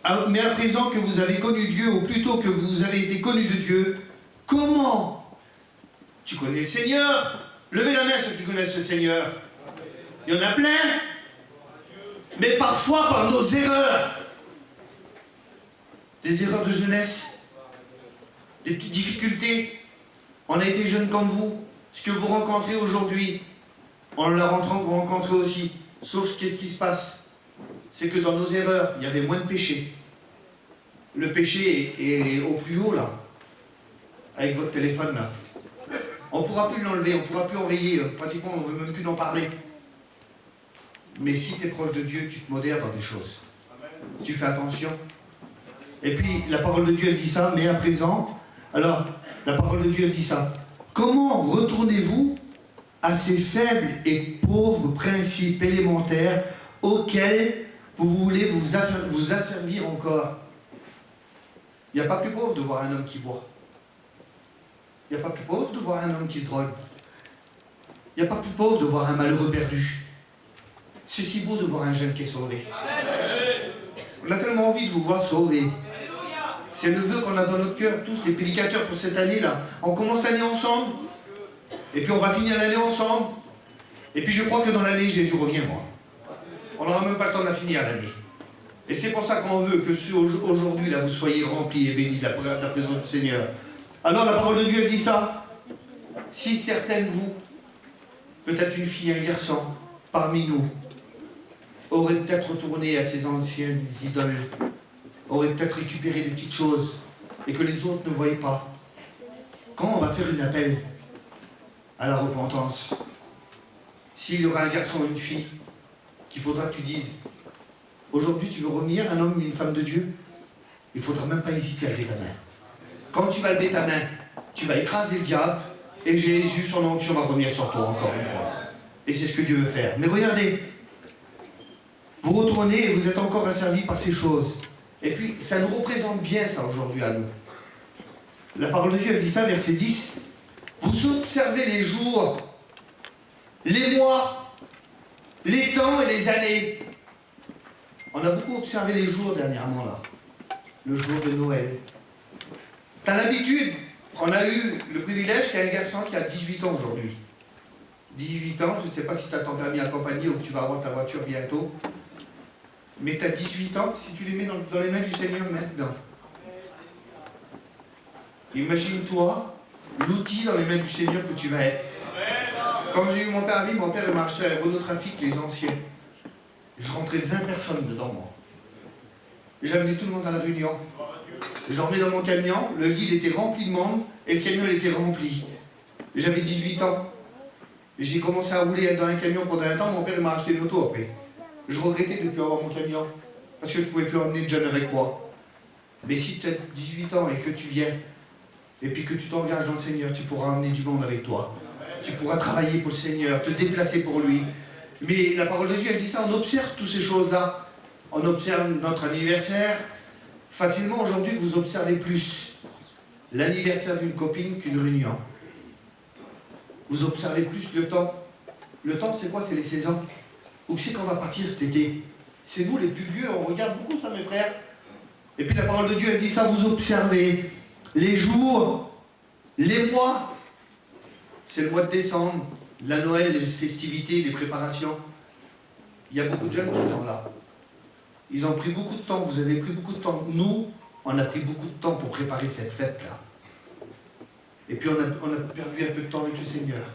[SPEAKER 6] que vous avez connu Dieu, ou plutôt que vous avez été connus de Dieu, comment? Tu connais le Seigneur? Levez la main ceux qui connaissent le Seigneur. Il y en a plein. Mais parfois par nos erreurs. Des erreurs de jeunesse. Des petites difficultés. On a été jeunes comme vous. Ce que vous rencontrez aujourd'hui, on l'a rencontré aussi. Sauf qu'est-ce qui se passe? C'est que dans nos erreurs, il y avait moins de péché. Le péché est au plus haut là. Avec votre téléphone là. On ne pourra plus l'enlever, on ne pourra plus enrayer. Pratiquement, on ne veut même plus en parler. Mais si tu es proche de Dieu, tu te modères dans des choses. Tu fais attention. Et puis, la parole de Dieu, elle dit ça, mais à présent, alors, la parole de Dieu, elle dit ça. Comment retournez-vous à ces faibles et pauvres principes élémentaires auxquels vous voulez vous asservir encore? Il n'y a pas plus pauvre de voir un homme qui boit. Il n'y a pas plus pauvre de voir un homme qui se drogue. Il n'y a pas plus pauvre de voir un malheureux perdu. C'est si beau de voir un jeune qui est sauvé. On a tellement envie de vous voir sauver. C'est le vœu qu'on a dans notre cœur, tous les prédicateurs pour cette année-là. On commence l'année ensemble, et puis on va finir l'année ensemble. Et puis je crois que dans l'année, Jésus reviendra. On n'aura même pas le temps de la finir l'année. Et c'est pour ça qu'on veut que aujourd'hui, là, vous soyez remplis et bénis de la présence du Seigneur. Alors la parole de Dieu, elle dit ça. Si certains de vous, peut-être une fille, un garçon, parmi nous, auraient peut-être retourné à ces anciennes idoles, auraient peut-être récupéré des petites choses, et que les autres ne voyaient pas, quand on va faire un appel à la repentance, s'il y aura un garçon ou une fille, qu'il faudra que tu dises, aujourd'hui tu veux revenir, un homme, une femme de Dieu, il ne faudra même pas hésiter à lever ta main. Quand tu vas lever ta main, tu vas écraser le diable, et Jésus, son onction va revenir sur toi encore une fois. Et c'est ce que Dieu veut faire. Mais regardez, vous retournez et vous êtes encore asservis par ces choses. Et puis, ça nous représente bien ça aujourd'hui à nous. La parole de Dieu, elle dit ça, verset 10. Vous observez les jours, les mois, les temps et les années. On a beaucoup observé les jours dernièrement là. Le jour de Noël. T'as l'habitude, on a eu le privilège qu'il y a un garçon qui a 18 ans aujourd'hui. 18 ans, je ne sais pas si tu as ton permis accompagné ou que tu vas avoir ta voiture bientôt. Mais tu as 18 ans, si tu les mets dans les mains du Seigneur maintenant. Imagine-toi l'outil dans les mains du Seigneur que tu vas être. Quand j'ai eu mon permis, mon père m'a acheté un Renault Trafic, les anciens. Je rentrais 20 personnes dedans, moi. J'ai amené tout le monde à la réunion. Je remets dans mon camion, le lit il était rempli de monde et le camion il était rempli. J'avais 18 ans. J'ai commencé à rouler dans un camion pendant un temps, mon père m'a acheté une auto après. Je regrettais de ne plus avoir mon camion, parce que je ne pouvais plus emmener de jeunes avec moi. Mais si tu as 18 ans et que tu viens, et puis que tu t'engages dans le Seigneur, tu pourras emmener du monde avec toi. Tu pourras travailler pour le Seigneur, te déplacer pour lui. Mais la parole de Dieu, elle dit ça, on observe toutes ces choses-là. On observe notre anniversaire. Facilement, aujourd'hui, vous observez plus l'anniversaire d'une copine qu'une réunion. Vous observez plus le temps. Le temps, c'est quoi? C'est les saisons. Où c'est qu'on va partir cet été? C'est nous les plus vieux, on regarde beaucoup ça, mes frères. Et puis la parole de Dieu, elle dit ça, vous observez les jours, les mois. C'est le mois de décembre, la Noël, les festivités, les préparations. Il y a beaucoup de jeunes qui sont là. Ils ont pris beaucoup de temps, vous avez pris beaucoup de temps. Nous, on a pris beaucoup de temps pour préparer cette fête-là. Et puis on a perdu un peu de temps avec le Seigneur.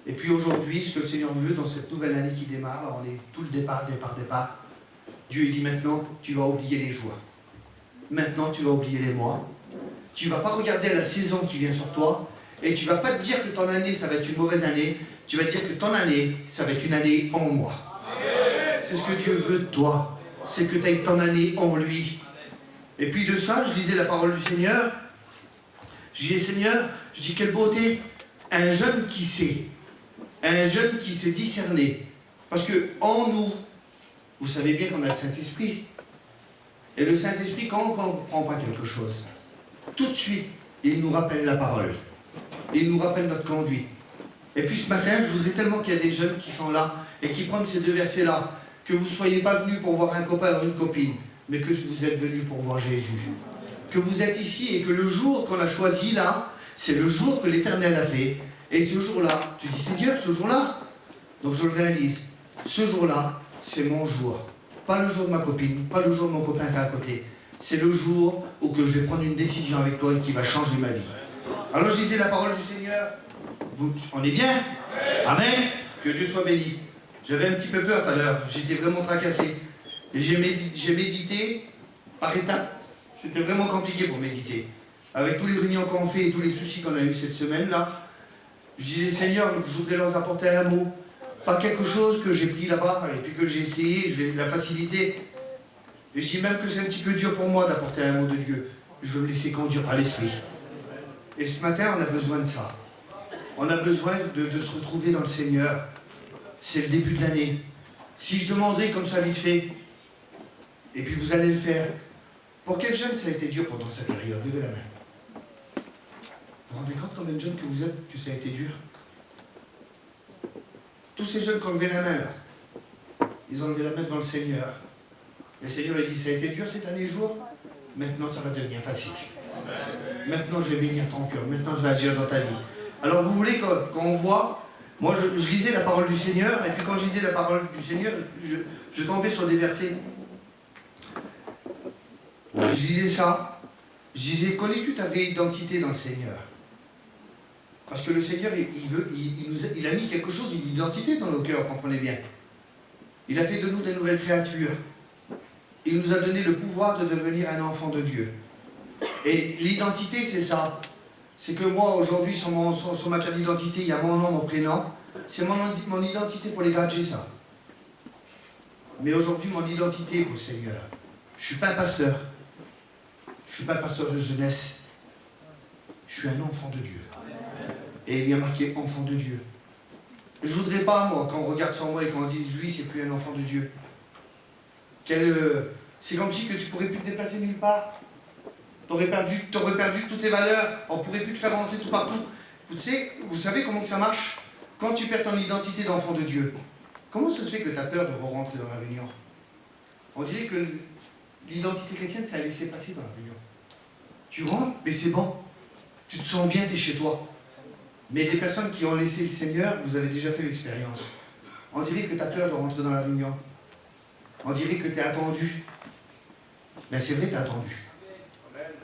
[SPEAKER 6] Et puis aujourd'hui, ce que le Seigneur veut dans cette nouvelle année qui démarre, on est tout le départ. Dieu il dit maintenant, tu vas oublier les joies. maintenant tu vas oublier les mois. Tu vas pas regarder à la saison qui vient sur toi. Et tu vas pas te dire que ton année, ça va être une mauvaise année. Tu vas te dire que ton année, ça va être une année en moi. C'est ce que Dieu veut de toi. C'est que tu aies ton année en lui. Et puis de ça, je disais la parole du Seigneur. Je disais, Seigneur, je dis quelle beauté. Un jeune qui sait. Un jeune qui sait discerner. Parce que en nous, vous savez bien qu'on a le Saint-Esprit. Et le Saint-Esprit, quand on ne comprend pas quelque chose, tout de suite, il nous rappelle la parole. Il nous rappelle notre conduite. Et puis ce matin, je voudrais tellement qu'il y a des jeunes qui sont là et qui prennent ces deux versets-là, que vous ne soyez pas venus pour voir un copain ou une copine, mais que vous êtes venus pour voir Jésus. Que vous êtes ici et que le jour qu'on a choisi là, c'est le jour que l'Éternel a fait. Et ce jour-là, tu dis Seigneur, ce jour-là, donc je le réalise, ce jour-là, c'est mon jour. Pas le jour de ma copine, pas le jour de mon copain qui est à côté. C'est le jour où que je vais prendre une décision avec toi et qui va changer ma vie. Alors je disais la parole du Seigneur. On est bien? Amen. Que Dieu soit béni. J'avais un petit peu peur tout à l'heure. J'étais vraiment tracassé. Et j'ai médité par étapes. C'était vraiment compliqué pour méditer. Avec tous les réunions qu'on fait et tous les soucis qu'on a eu cette semaine-là, je disais Seigneur, je voudrais leur apporter un mot. Pas quelque chose que j'ai pris là-bas et puis que j'ai essayé, je vais la faciliter. Et je dis même que c'est un petit peu dur pour moi d'apporter un mot de Dieu. Je veux me laisser conduire par l'Esprit. Et ce matin, on a besoin de ça. On a besoin de se retrouver dans le Seigneur. C'est le début de l'année. Si je demanderais comme ça vite fait, et puis vous allez le faire, pour quel jeune ça a été dur pendant cette période? Levez la main. Vous vous rendez compte combien de jeunes que vous êtes, que ça a été dur? Tous ces jeunes qui ont levé la main là, ils ont levé la main devant le Seigneur. Et le Seigneur a dit, ça a été dur ces derniers jours, maintenant ça va devenir facile. Maintenant je vais bénir ton cœur, maintenant je vais agir dans ta vie. Alors vous voulez qu'on voit, moi je lisais la parole du Seigneur, et puis quand je lisais la parole du Seigneur, je tombais sur des versets. Je lisais ça, je disais, connais-tu ta vraie identité dans le Seigneur? Parce que le Seigneur, il a mis quelque chose d'identité dans nos cœurs, comprenez bien. Il a fait de nous des nouvelles créatures. Il nous a donné le pouvoir de devenir un enfant de Dieu. Et l'identité, c'est ça. C'est que moi, aujourd'hui, sur ma carte d'identité, il y a mon nom, mon prénom. C'est mon identité pour les gars, j'ai ça. Mais aujourd'hui, mon identité pour le Seigneur, je ne suis pas un pasteur. Je ne suis pas un pasteur de jeunesse. Je suis un enfant de Dieu. Et il y a marqué enfant de Dieu. Je ne voudrais pas, moi, quand on regarde sur moi et qu'on dise lui, c'est plus un enfant de Dieu. C'est comme si que tu ne pourrais plus te déplacer nulle part. Tu aurais perdu toutes tes valeurs. On ne pourrait plus te faire rentrer tout partout. Vous savez comment que ça marche? Quand tu perds ton identité d'enfant de Dieu, comment ça se fait que tu as peur de rentrer dans la réunion? On dirait que l'identité chrétienne, c'est à laisser passer dans la réunion. Tu rentres, mais c'est bon. Tu te sens bien, tu es chez toi. Mais des personnes qui ont laissé le Seigneur, vous avez déjà fait l'expérience. On dirait que tu as peur de rentrer dans la réunion. On dirait que tu es attendu. Mais c'est vrai, tu as attendu.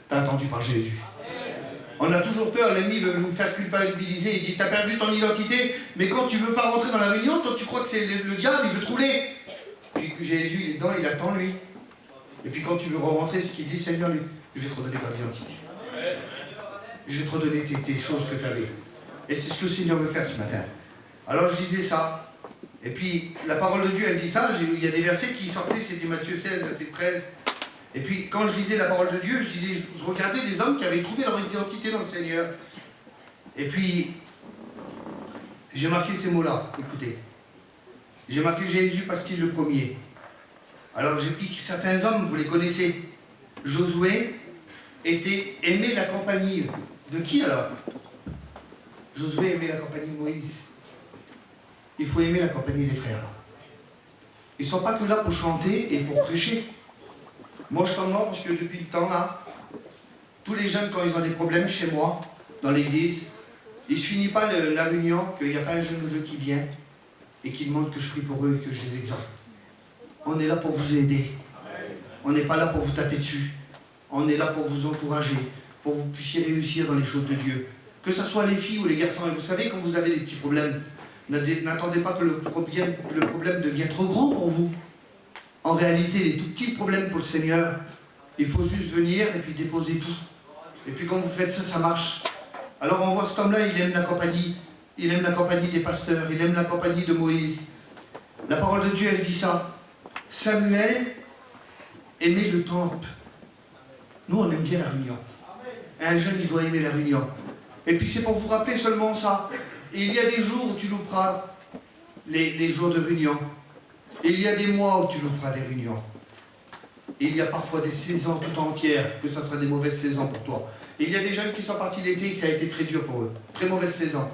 [SPEAKER 6] Tu as attendu par Jésus. On a toujours peur, l'ennemi veut nous faire culpabiliser. Il dit, tu as perdu ton identité, mais quand tu ne veux pas rentrer dans la réunion, toi tu crois que c'est le diable, il veut te rouler. Puis Jésus, il est dedans, il attend lui. Et puis quand tu veux rentrer, ce qu'il dit, Seigneur, lui, je vais te redonner ton identité. Je vais te redonner tes choses que tu avais. Et c'est ce que le Seigneur veut faire ce matin. Alors je disais ça. Et puis la parole de Dieu, elle dit ça. Il y a des versets qui sortaient, c'était Matthieu 16, verset 13. Et puis quand je disais la parole de Dieu, je regardais des hommes qui avaient trouvé leur identité dans le Seigneur. Et puis j'ai marqué ces mots-là, écoutez. J'ai marqué Jésus parce qu'il est le premier. Alors j'ai pris certains hommes, vous les connaissez. Josué aimait la compagnie. De qui alors? Josué aimait la compagnie de Moïse. Il faut aimer la compagnie des frères. Ils ne sont pas que là pour chanter et pour prêcher. Moi je t'en parce que depuis le temps là, tous les jeunes quand ils ont des problèmes chez moi, dans l'église, il ne se finit pas la réunion qu'il n'y a pas un jeune ou deux qui vient et qui demande que je prie pour eux et que je les exhorte. On est là pour vous aider. On n'est pas là pour vous taper dessus. On est là pour vous encourager, pour que vous puissiez réussir dans les choses de Dieu. Que ce soit les filles ou les garçons. Et vous savez, quand vous avez des petits problèmes, n'attendez pas que le problème devienne trop grand pour vous. En réalité, les tout petits problèmes pour le Seigneur, Il faut juste venir et puis déposer tout. Et puis quand vous faites ça, ça marche. Alors on voit cet homme-là, il aime la compagnie. Il aime la compagnie des pasteurs. Il aime la compagnie de Moïse. La parole de Dieu, elle dit ça. Samuel aimait le temple. Nous, on aime bien la réunion. Un jeune, il doit aimer la réunion. Et puis c'est pour vous rappeler seulement ça. Et il y a des jours où tu louperas les jours de réunion. Et il y a des mois où tu louperas des réunions. Et il y a parfois des saisons tout entières, que ça sera des mauvaises saisons pour toi. Et il y a des jeunes qui sont partis l'été et que ça a été très dur pour eux. Très mauvaise saison.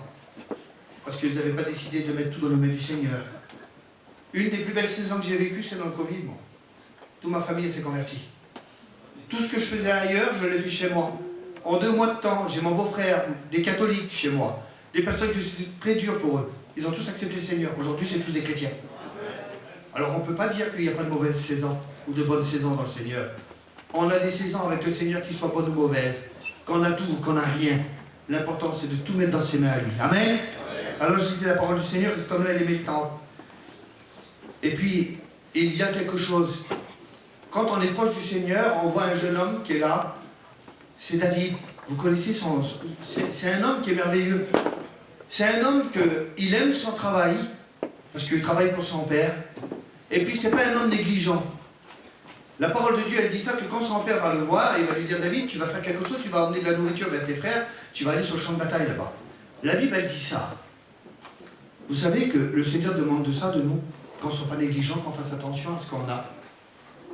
[SPEAKER 6] Parce qu'ils n'avaient pas décidé de mettre tout dans le main du Seigneur. Une des plus belles saisons que j'ai vécues, c'est dans le Covid. Bon. Toute ma famille s'est convertie. Tout ce que je faisais ailleurs, je l'ai fait chez moi. En 2 mois de temps, j'ai mon beau-frère, des catholiques chez moi. Des personnes qui c'était très dur pour eux. Ils ont tous accepté le Seigneur. Aujourd'hui, c'est tous des chrétiens. Alors on ne peut pas dire qu'il n'y a pas de mauvaise saison ou de bonne saison dans le Seigneur. On a des saisons avec le Seigneur qui soient bonnes ou mauvaises. Qu'on a tout ou qu'on n'a rien. L'important c'est de tout mettre dans ses mains à lui. Amen. Alors je dis la parole du Seigneur, et cet homme-là il aimait le temple. Et puis, il y a quelque chose. Quand on est proche du Seigneur, on voit un jeune homme qui est là. C'est David. Vous connaissez son... C'est un homme qui est merveilleux. C'est un homme qui aime son travail, parce qu'il travaille pour son père. Et puis, c'est pas un homme négligent. La parole de Dieu, elle dit ça, que quand son père va le voir, il va lui dire, David, tu vas faire quelque chose, tu vas emmener de la nourriture vers tes frères, tu vas aller sur le champ de bataille là-bas. La Bible, elle dit ça. Vous savez que le Seigneur demande de ça de nous, qu'on ne soit pas négligents, qu'on fasse attention à ce qu'on a.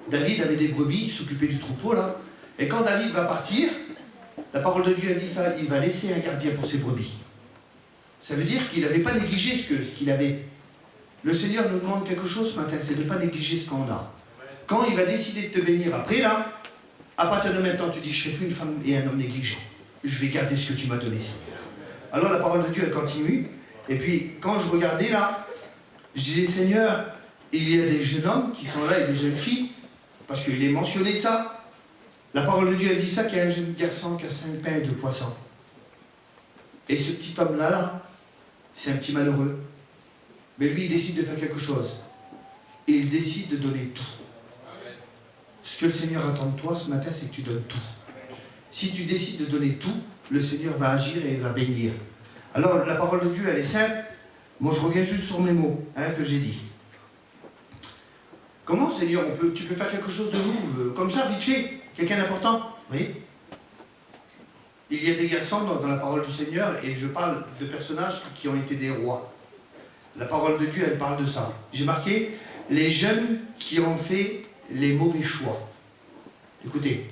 [SPEAKER 6] David avait des brebis, il s'occupait du troupeau là, et quand David va partir, la parole de Dieu, elle dit ça, il va laisser un gardien pour ses brebis. Ça veut dire qu'il n'avait pas négligé ce qu'il avait. Le Seigneur nous demande quelque chose ce matin, c'est de ne pas négliger ce qu'on a. Quand il va décider de te bénir après là, à partir de maintenant, tu dis, je ne serai plus une femme et un homme négligent. Je vais garder ce que tu m'as donné, Seigneur. Alors la parole de Dieu, elle continue. Et puis, quand je regardais là, je disais, Seigneur, il y a des jeunes hommes qui sont là et des jeunes filles, parce qu'il est mentionné ça. La parole de Dieu, elle dit ça, qu'il y a un jeune garçon qui a 5 pains et 2 poissons. Et ce petit homme-là, c'est un petit malheureux. Mais lui, il décide de faire quelque chose. Et il décide de donner tout. Ce que le Seigneur attend de toi ce matin, c'est que tu donnes tout. Si tu décides de donner tout, le Seigneur va agir et il va bénir. Alors, la parole de Dieu, elle est simple. Moi, je reviens juste sur mes mots que j'ai dit. Comment, Seigneur, tu peux faire quelque chose de nous, comme ça, vite fait, quelqu'un d'important? Oui. Il y a des garçons dans la parole du Seigneur, et je parle de personnages qui ont été des rois. La parole de Dieu, elle parle de ça. J'ai marqué les jeunes qui ont fait les mauvais choix. Écoutez,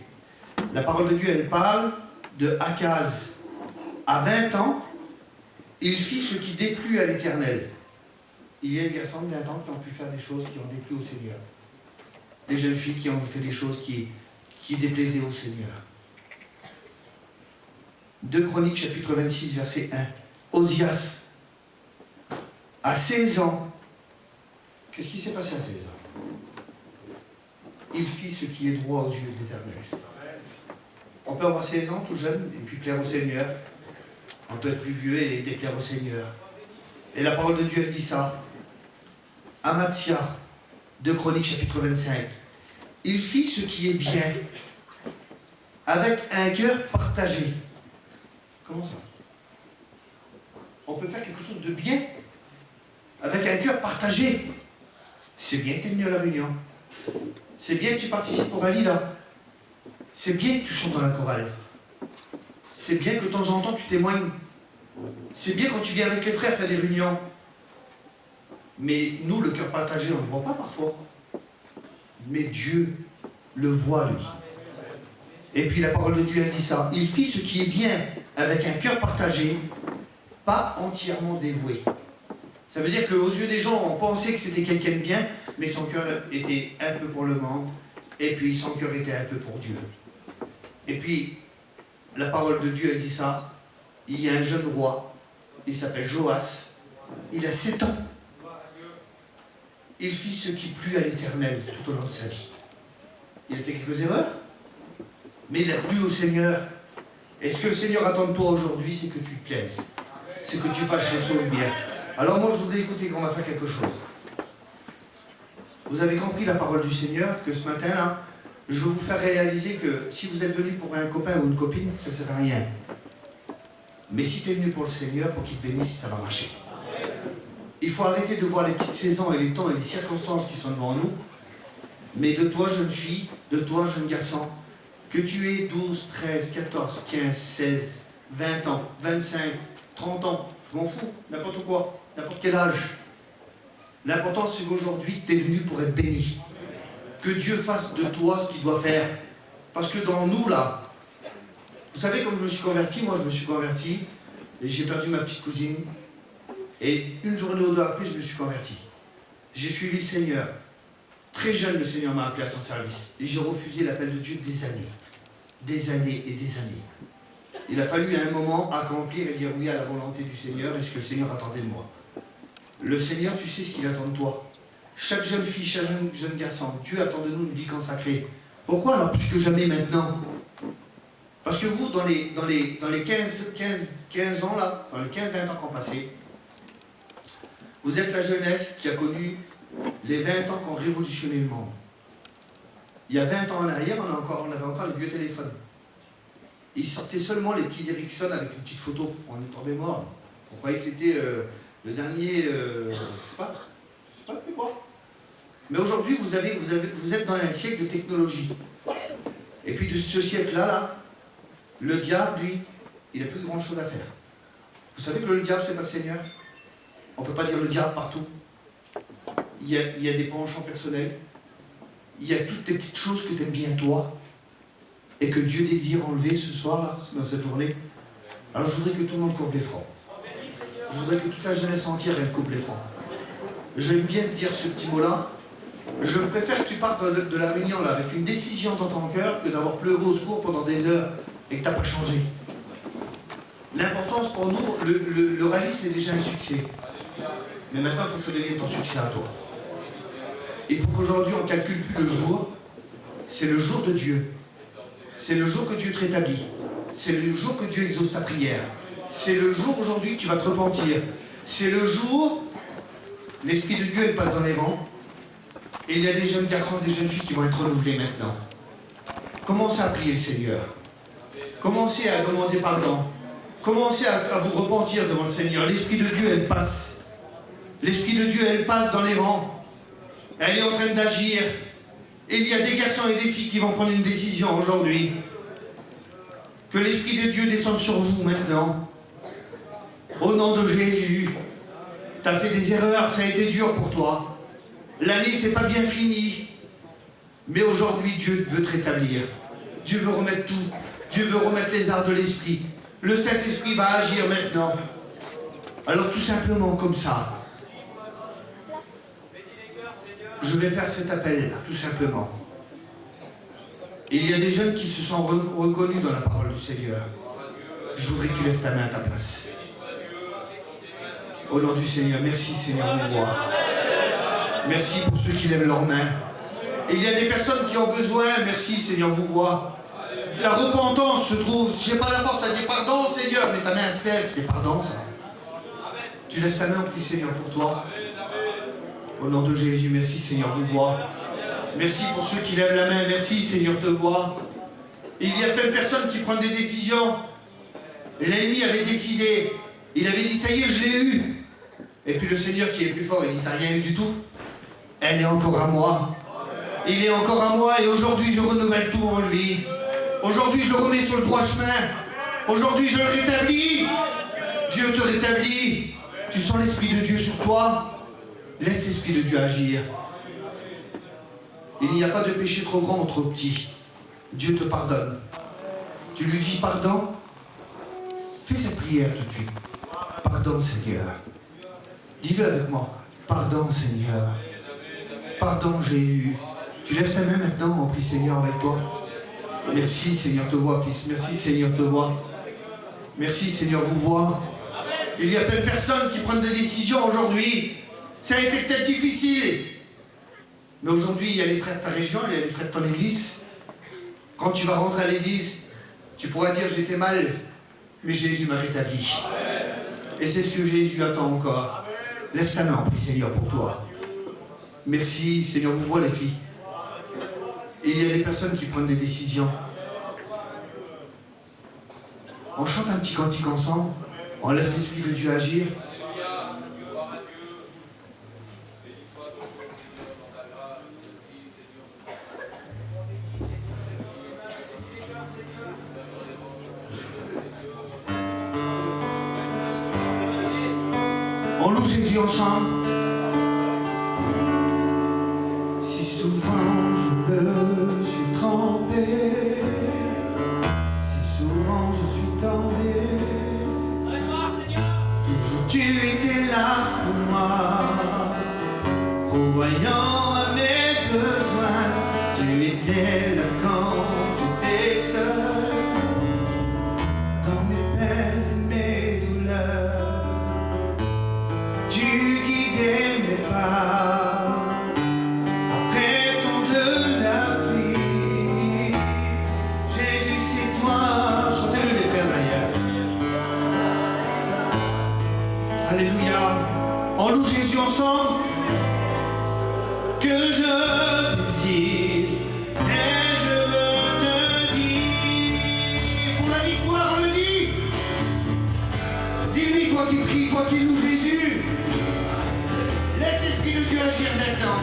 [SPEAKER 6] la parole de Dieu, elle parle de Akaz. À 20 ans, il fit ce qui déplut à l'Éternel. Il y a des garçons de 20 ans qui ont pu faire des choses qui ont déplu au Seigneur. Des jeunes filles qui ont fait des choses qui déplaisaient au Seigneur. 2 Chroniques, chapitre 26, verset 1. Osias, à 16 ans, qu'est-ce qui s'est passé à 16 ans? Il fit ce qui est droit aux yeux de l'Éternel. On peut avoir 16 ans tout jeune et puis plaire au Seigneur. On peut être plus vieux et déplaire au Seigneur. Et la parole de Dieu, elle dit ça. Amatzia, 2 Chroniques, chapitre 25. Il fit ce qui est bien, avec un cœur partagé. Comment ça? On peut faire quelque chose de bien, avec un cœur partagé. C'est bien que tu es venu à la réunion. C'est bien que tu participes au rallye là. C'est bien que tu chantes dans la chorale. C'est bien que de temps en temps tu témoignes. C'est bien quand tu viens avec les frères faire des réunions. Mais nous, le cœur partagé, on ne le voit pas parfois. Mais Dieu le voit, lui. Et puis la parole de Dieu, elle dit ça. Il fit ce qui est bien avec un cœur partagé, pas entièrement dévoué. Ça veut dire qu'aux yeux des gens, on pensait que c'était quelqu'un de bien, mais son cœur était un peu pour le monde, et puis son cœur était un peu pour Dieu. Et puis, la parole de Dieu, elle dit ça. Il y a un jeune roi, il s'appelle Joas, il a 7 ans. Il fit ce qui plut à l'Éternel tout au long de sa vie. Il a fait quelques erreurs, mais il a plu au Seigneur. Et ce que le Seigneur attend de toi aujourd'hui, c'est que tu te plaises. C'est que tu fasses les choses bien. Alors moi, je voudrais écouter qu'on va faire quelque chose. Vous avez compris la parole du Seigneur, que ce matin-là, je veux vous faire réaliser que si vous êtes venu pour un copain ou une copine, ça ne sert à rien. Mais si tu es venu pour le Seigneur, pour qu'il te bénisse, ça va marcher. Il faut arrêter de voir les petites saisons et les temps et les circonstances qui sont devant nous. Mais de toi, jeune fille, de toi, jeune garçon, que tu aies 12, 13, 14, 15, 16, 20 ans, 25, 30 ans, je m'en fous, n'importe quoi, n'importe quel âge. L'important, c'est qu'aujourd'hui, tu es venu pour être béni. Que Dieu fasse de toi ce qu'il doit faire. Parce que dans nous, là, vous savez, comme je me suis converti, moi je me suis converti, et j'ai perdu ma petite cousine, et une journée ou deux après, je me suis converti. J'ai suivi le Seigneur. Très jeune, le Seigneur m'a appelé à son service, et j'ai refusé l'appel de Dieu des années. Des années et des années. Il a fallu à un moment accomplir et dire oui à la volonté du Seigneur et ce que le Seigneur attendait de moi. Le Seigneur, tu sais ce qu'il attend de toi. Chaque jeune fille, chaque jeune garçon, Dieu attend de nous une vie consacrée. Pourquoi alors plus que jamais maintenant? Parce que vous, dans les 15 ans là, dans les 15-20 ans qu'on passé, vous êtes la jeunesse qui a connu les 20 ans qui ont révolutionné le monde. Il y a 20 ans en arrière, on avait encore les vieux téléphones. Ils sortaient seulement les petits Ericsson avec une petite photo. On est tombé mort. On croyait que c'était le dernier, je sais pas c'était quoi. Mais aujourd'hui, vous êtes dans un siècle de technologie. Et puis de ce siècle-là, là, le diable, lui, il n'a plus grand-chose à faire. Vous savez que le diable, c'est pas le Seigneur? On ne peut pas dire le diable partout. Il y a des penchants personnels. Il y a toutes tes petites choses que tu aimes bien toi et que Dieu désire enlever ce soir, là, dans cette journée. Alors je voudrais que tout le monde coupe les fronts. Je voudrais que toute la jeunesse entière, elle coupe les fronts. J'aime bien se dire ce petit mot-là. Je préfère que tu partes de la réunion là, avec une décision dans ton cœur que d'avoir pleuré au secours pendant des heures et que tu n'as pas changé. L'importance pour nous, le rallye, c'est déjà un succès. Mais maintenant, il faut que ça devienne ton succès à toi. Il faut qu'aujourd'hui, on ne calcule plus le jour. C'est le jour de Dieu. C'est le jour que Dieu te rétablit. C'est le jour que Dieu exauce ta prière. C'est le jour aujourd'hui que tu vas te repentir. C'est le jour, l'Esprit de Dieu, il passe dans les rangs. Et il y a des jeunes garçons, des jeunes filles qui vont être renouvelés maintenant. Commencez à prier le Seigneur. Commencez à demander pardon. Commencez à vous repentir devant le Seigneur. L'Esprit de Dieu, elle passe. L'Esprit de Dieu, elle passe dans les rangs. Elle est en train d'agir. Et il y a des garçons et des filles qui vont prendre une décision aujourd'hui. Que l'Esprit de Dieu descende sur vous maintenant. Au nom de Jésus. Tu as fait des erreurs, ça a été dur pour toi. L'année, c'est pas bien fini. Mais aujourd'hui, Dieu veut te rétablir. Dieu veut remettre tout. Dieu veut remettre les arts de l'Esprit. Le Saint-Esprit va agir maintenant. Alors tout simplement comme ça. Je vais faire cet appel, tout simplement. Il y a des jeunes qui se sont reconnus dans la parole du Seigneur. Je voudrais que tu lèves ta main à ta place. Au nom du Seigneur, merci Seigneur, vous voir. Merci pour ceux qui lèvent leurs mains. Et il y a des personnes qui ont besoin, merci Seigneur, vous voir. La repentance se trouve, je n'ai pas la force à dire pardon Seigneur, mais ta main se lève, c'est pardon ça. Tu lèves ta main, on prie Seigneur pour toi. Au nom de Jésus, merci Seigneur, vous voir. Merci pour ceux qui lèvent la main, merci Seigneur, te voir. Il y a plein de personnes qui prennent des décisions. L'ennemi avait décidé, il avait dit ça y est, je l'ai eu. Et puis le Seigneur qui est plus fort, il dit t'as rien eu du tout. Elle est encore à moi. Il est encore à moi et aujourd'hui je renouvelle tout en lui. Aujourd'hui je le remets sur le droit chemin. Aujourd'hui je le rétablis. Dieu te rétablit. Tu sens l'Esprit de Dieu sur toi. Laisse l'Esprit de Dieu agir. Il n'y a pas de péché trop grand ou trop petit. Dieu te pardonne. Tu lui dis pardon. Fais cette prière tout de suite. Pardon Seigneur. Dis-le avec moi. Pardon Seigneur. Pardon Jésus. Tu lèves ta main maintenant, on prie Seigneur avec toi. Merci Seigneur, te vois fils. Merci Seigneur, te vois. Merci Seigneur, vous voir. Il y a plein de personnes qui prennent des décisions aujourd'hui. Ça a été peut-être difficile. Mais aujourd'hui, il y a les frères de ta région, il y a les frères de ton église. Quand tu vas rentrer à l'église, tu pourras dire j'étais mal, mais Jésus m'a rétabli. Et c'est ce que Jésus attend encore. Lève ta main, on prie Seigneur pour toi. Merci Seigneur, vous voyez les filles. Et il y a des personnes qui prennent des décisions. On chante un petit cantique ensemble, on laisse l'Esprit de Dieu agir. On loue Jésus ensemble. Si souvent je me suis trompé, si souvent je suis tombé, toujours tu étais là pour moi, pourvoyant à mes besoins, tu étais là quand j'étais seul, dans mes peines et mes douleurs, tu guidais mes pas. Après ton de la pluie, Jésus c'est toi. Chantez-le les frères d'ailleurs. Alléluia. On loue Jésus ensemble. Que je désire, et je veux te dire, pour la victoire on le dit. Dis-lui, toi qui pries, toi qui loues Jésus. Laisse l'Esprit de Dieu agir maintenant.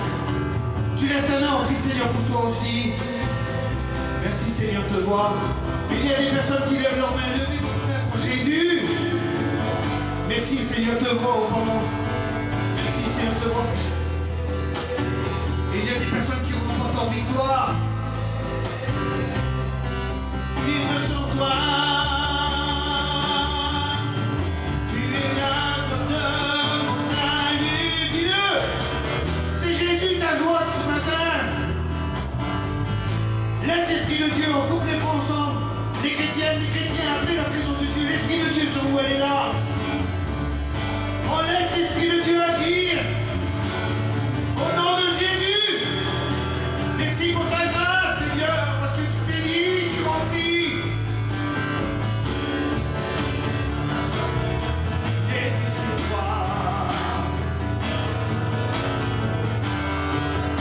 [SPEAKER 6] Tu lèves ta main, on prie Seigneur pour toi aussi. Merci Seigneur de te voir. Il y a des personnes qui lèvent leurs mains. Levez vos mains pour Jésus. Merci Seigneur de te voir au fond. Merci Seigneur de te voir. Et il y a des personnes qui remportent en victoire. Vivre sans toi. Tu es la joie de mon salut. Dis-le. C'est Jésus ta joie ce matin. Laisse l'Esprit de Dieu, on coupe les poings ensemble. Les chrétiennes, les chrétiens, appelez la présence de Dieu. L'Esprit de Dieu sur vous, elle est là. On laisse l'Esprit de Dieu agir. Au nom de Jésus. Merci pour ta grâce, Seigneur, parce que tu bénis, tu remplis. Jésus, c'est toi.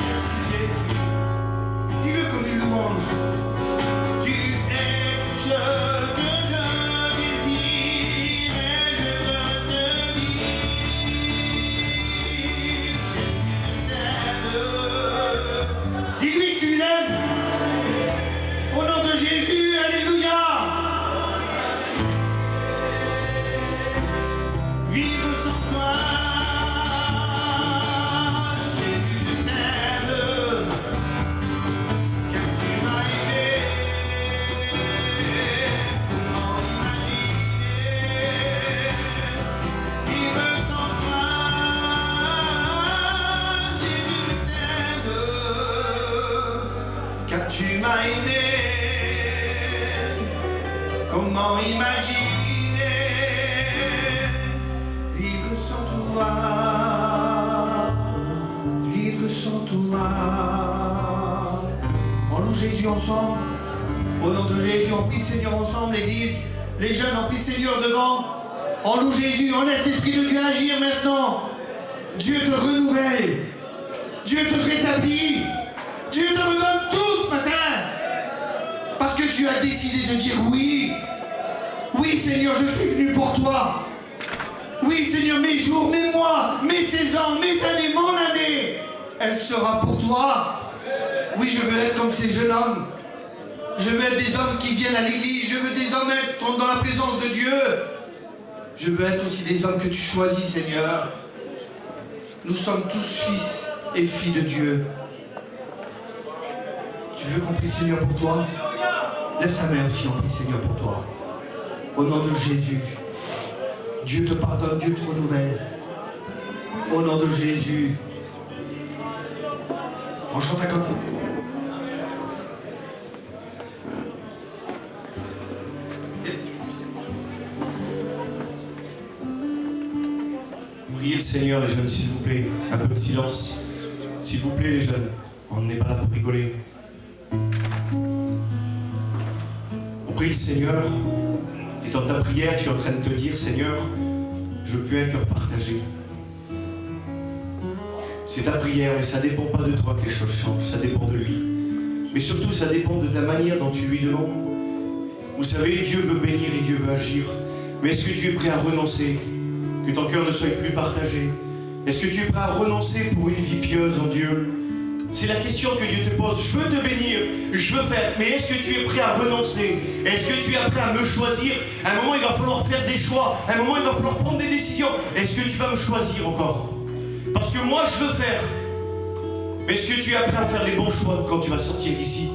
[SPEAKER 6] Merci Jésus. Dis-le comme une louange. Tu es tout ce que je désire et je veux te dire. Jésus, je t'aime. Dis-lui que tu l'aimes. Au nom de Jésus, alléluia. Vivre sans toi. Jésus, je t'aime. Car tu m'as aimé. Comment imaginer vivre sans toi. Jésus, je t'aime. Car tu m'as aimé. Comment imaginer vivre sans toi, vivre sans toi. On loue Jésus ensemble. Au nom de Jésus, on prie Seigneur ensemble, l'église. Les jeunes, on prie Seigneur devant. On loue Jésus, on laisse l'Esprit de Dieu agir maintenant. Dieu te renouvelle. Dieu te rétablit. Dieu te redonne tout ce matin. Parce que tu as décidé de dire oui. Oui Seigneur, je suis venu pour toi. Oui Seigneur, mes jours, mes mois, mes saisons, mes années, mon année, elle sera pour toi. Oui, je veux être comme ces jeunes hommes. Je veux être des hommes qui viennent à l'église. Je veux des hommes être dans la présence de Dieu. Je veux être aussi des hommes que tu choisis, Seigneur. Nous sommes tous fils et filles de Dieu. Tu veux qu'on prie Seigneur pour toi? Lève ta main aussi, on prie Seigneur pour toi. Au nom de Jésus, Dieu te pardonne, Dieu te renouvelle. Au nom de Jésus, on chante à côté.
[SPEAKER 1] Priez le Seigneur, les jeunes, s'il vous plaît. Un peu de silence. S'il vous plaît, les jeunes. On n'est pas là pour rigoler. On prie le Seigneur. Et dans ta prière, tu es en train de te dire, Seigneur, je veux un cœur partagé. C'est ta prière, mais ça ne dépend pas de toi que les choses changent, ça dépend de lui. mais surtout ça dépend de ta manière dont tu lui demandes. Vous savez, Dieu veut bénir et Dieu veut agir, mais est-ce que tu es prêt à renoncer? Que ton cœur ne soit plus partagé? Est-ce que tu es prêt à renoncer pour une vie pieuse en Dieu? C'est la question que Dieu te pose. Je veux te bénir, je veux faire, mais est-ce que tu es prêt à renoncer? Est-ce que tu es prêt à me choisir? À un moment, il va falloir faire des choix. À un moment, il va falloir prendre des décisions. Est-ce que tu vas me choisir encore? Parce que moi, je veux faire. Mais est-ce que tu es prêt à faire les bons choix quand tu vas sortir d'ici?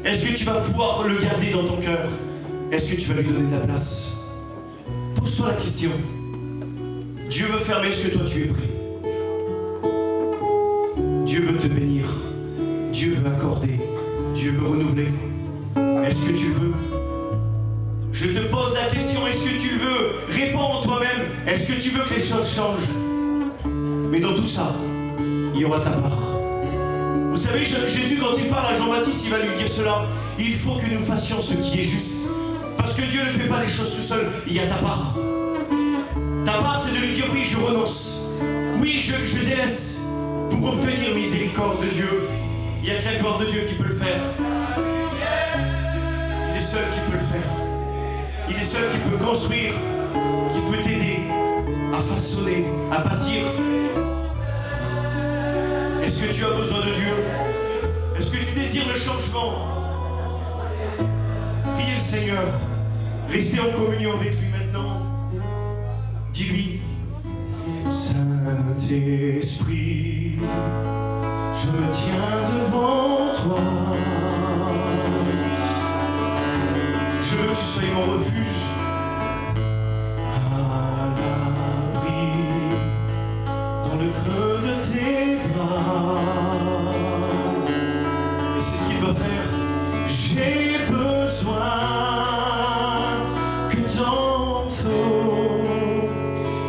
[SPEAKER 1] Est-ce que tu vas pouvoir le garder dans ton cœur? Est-ce que tu vas lui donner de la place? Pose-toi la question. Dieu veut faire, mais est-ce que toi, tu es prêt? Dieu veut te bénir, Dieu veut accorder, Dieu veut renouveler. Est-ce que tu le veux? Je te pose la question, est-ce que tu le veux? Réponds en toi-même, est-ce que tu veux que les choses changent? Mais dans tout ça, il y aura ta part. Vous savez, Jésus, quand il parle à Jean-Baptiste, il va lui dire cela. Il faut que nous fassions ce qui est juste. Parce que Dieu ne fait pas les choses tout seul, il y a ta part. Ta part, c'est de lui dire, oui, je renonce. Oui, je délaisse. Pour obtenir miséricorde de Dieu, il n'y a que la gloire de Dieu qui peut le faire. Il est seul qui peut le faire. Il est seul qui peut construire, qui peut t'aider à façonner, à bâtir. Est-ce que tu as besoin de Dieu? Est-ce que tu désires le changement? Priez le Seigneur. Restez en communion avec lui maintenant. Dis-lui, Saint-Esprit, je me tiens devant toi. Je veux que tu sois mon refuge, à l'abri, dans le creux de tes bras. Et c'est ce qu'il doit faire. J'ai besoin que ton feu,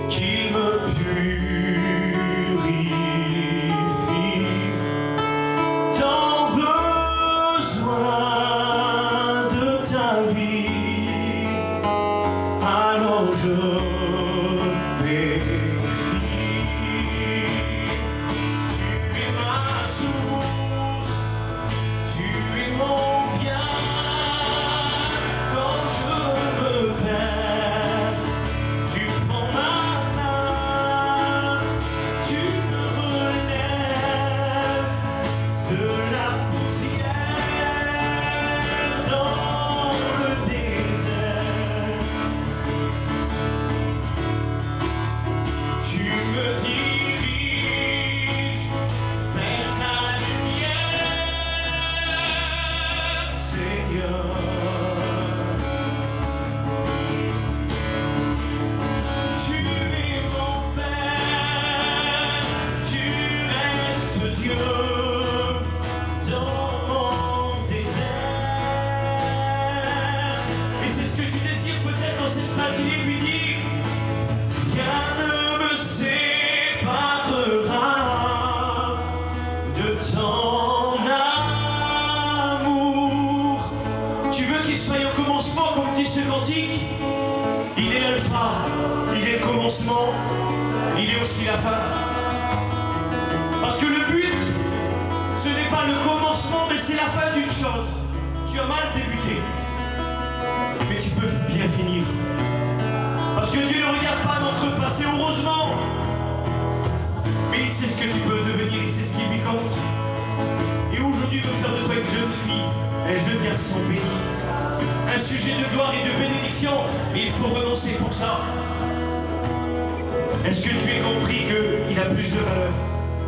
[SPEAKER 1] qu'il me purifie. Tant besoin de ta vie, alors je péris. Tu es ma source, tu es mon bien. Quand je me perds, tu prends ma main, tu me relèves de la poussière dans le désert. Tu me diriges vers ta lumière, Seigneur. Tu es mon Père, tu restes Dieu dans mon désert. Et c'est ce que tu désires peut-être dans cette matinée, lui dire: rien ne me séparera de ton amour. Tu veux qu'il soit au commencement, comme dit ce cantique? Il est l'alpha, il est le commencement, il est aussi la fin. Parce que le but, ce n'est pas le commencement, mais c'est la fin d'une chose. Tu as mal débuté, mais tu peux bien finir. Parce que Dieu ne regarde pas notre passé, heureusement. Mais il sait ce que tu peux devenir, il sait ce qui lui compte. Et aujourd'hui, il veut faire de toi une jeune fille, un jeune garçon béni. Un sujet de gloire et de bénédiction, mais il faut renoncer pour ça. Est-ce que tu as compris qu'il a plus de valeur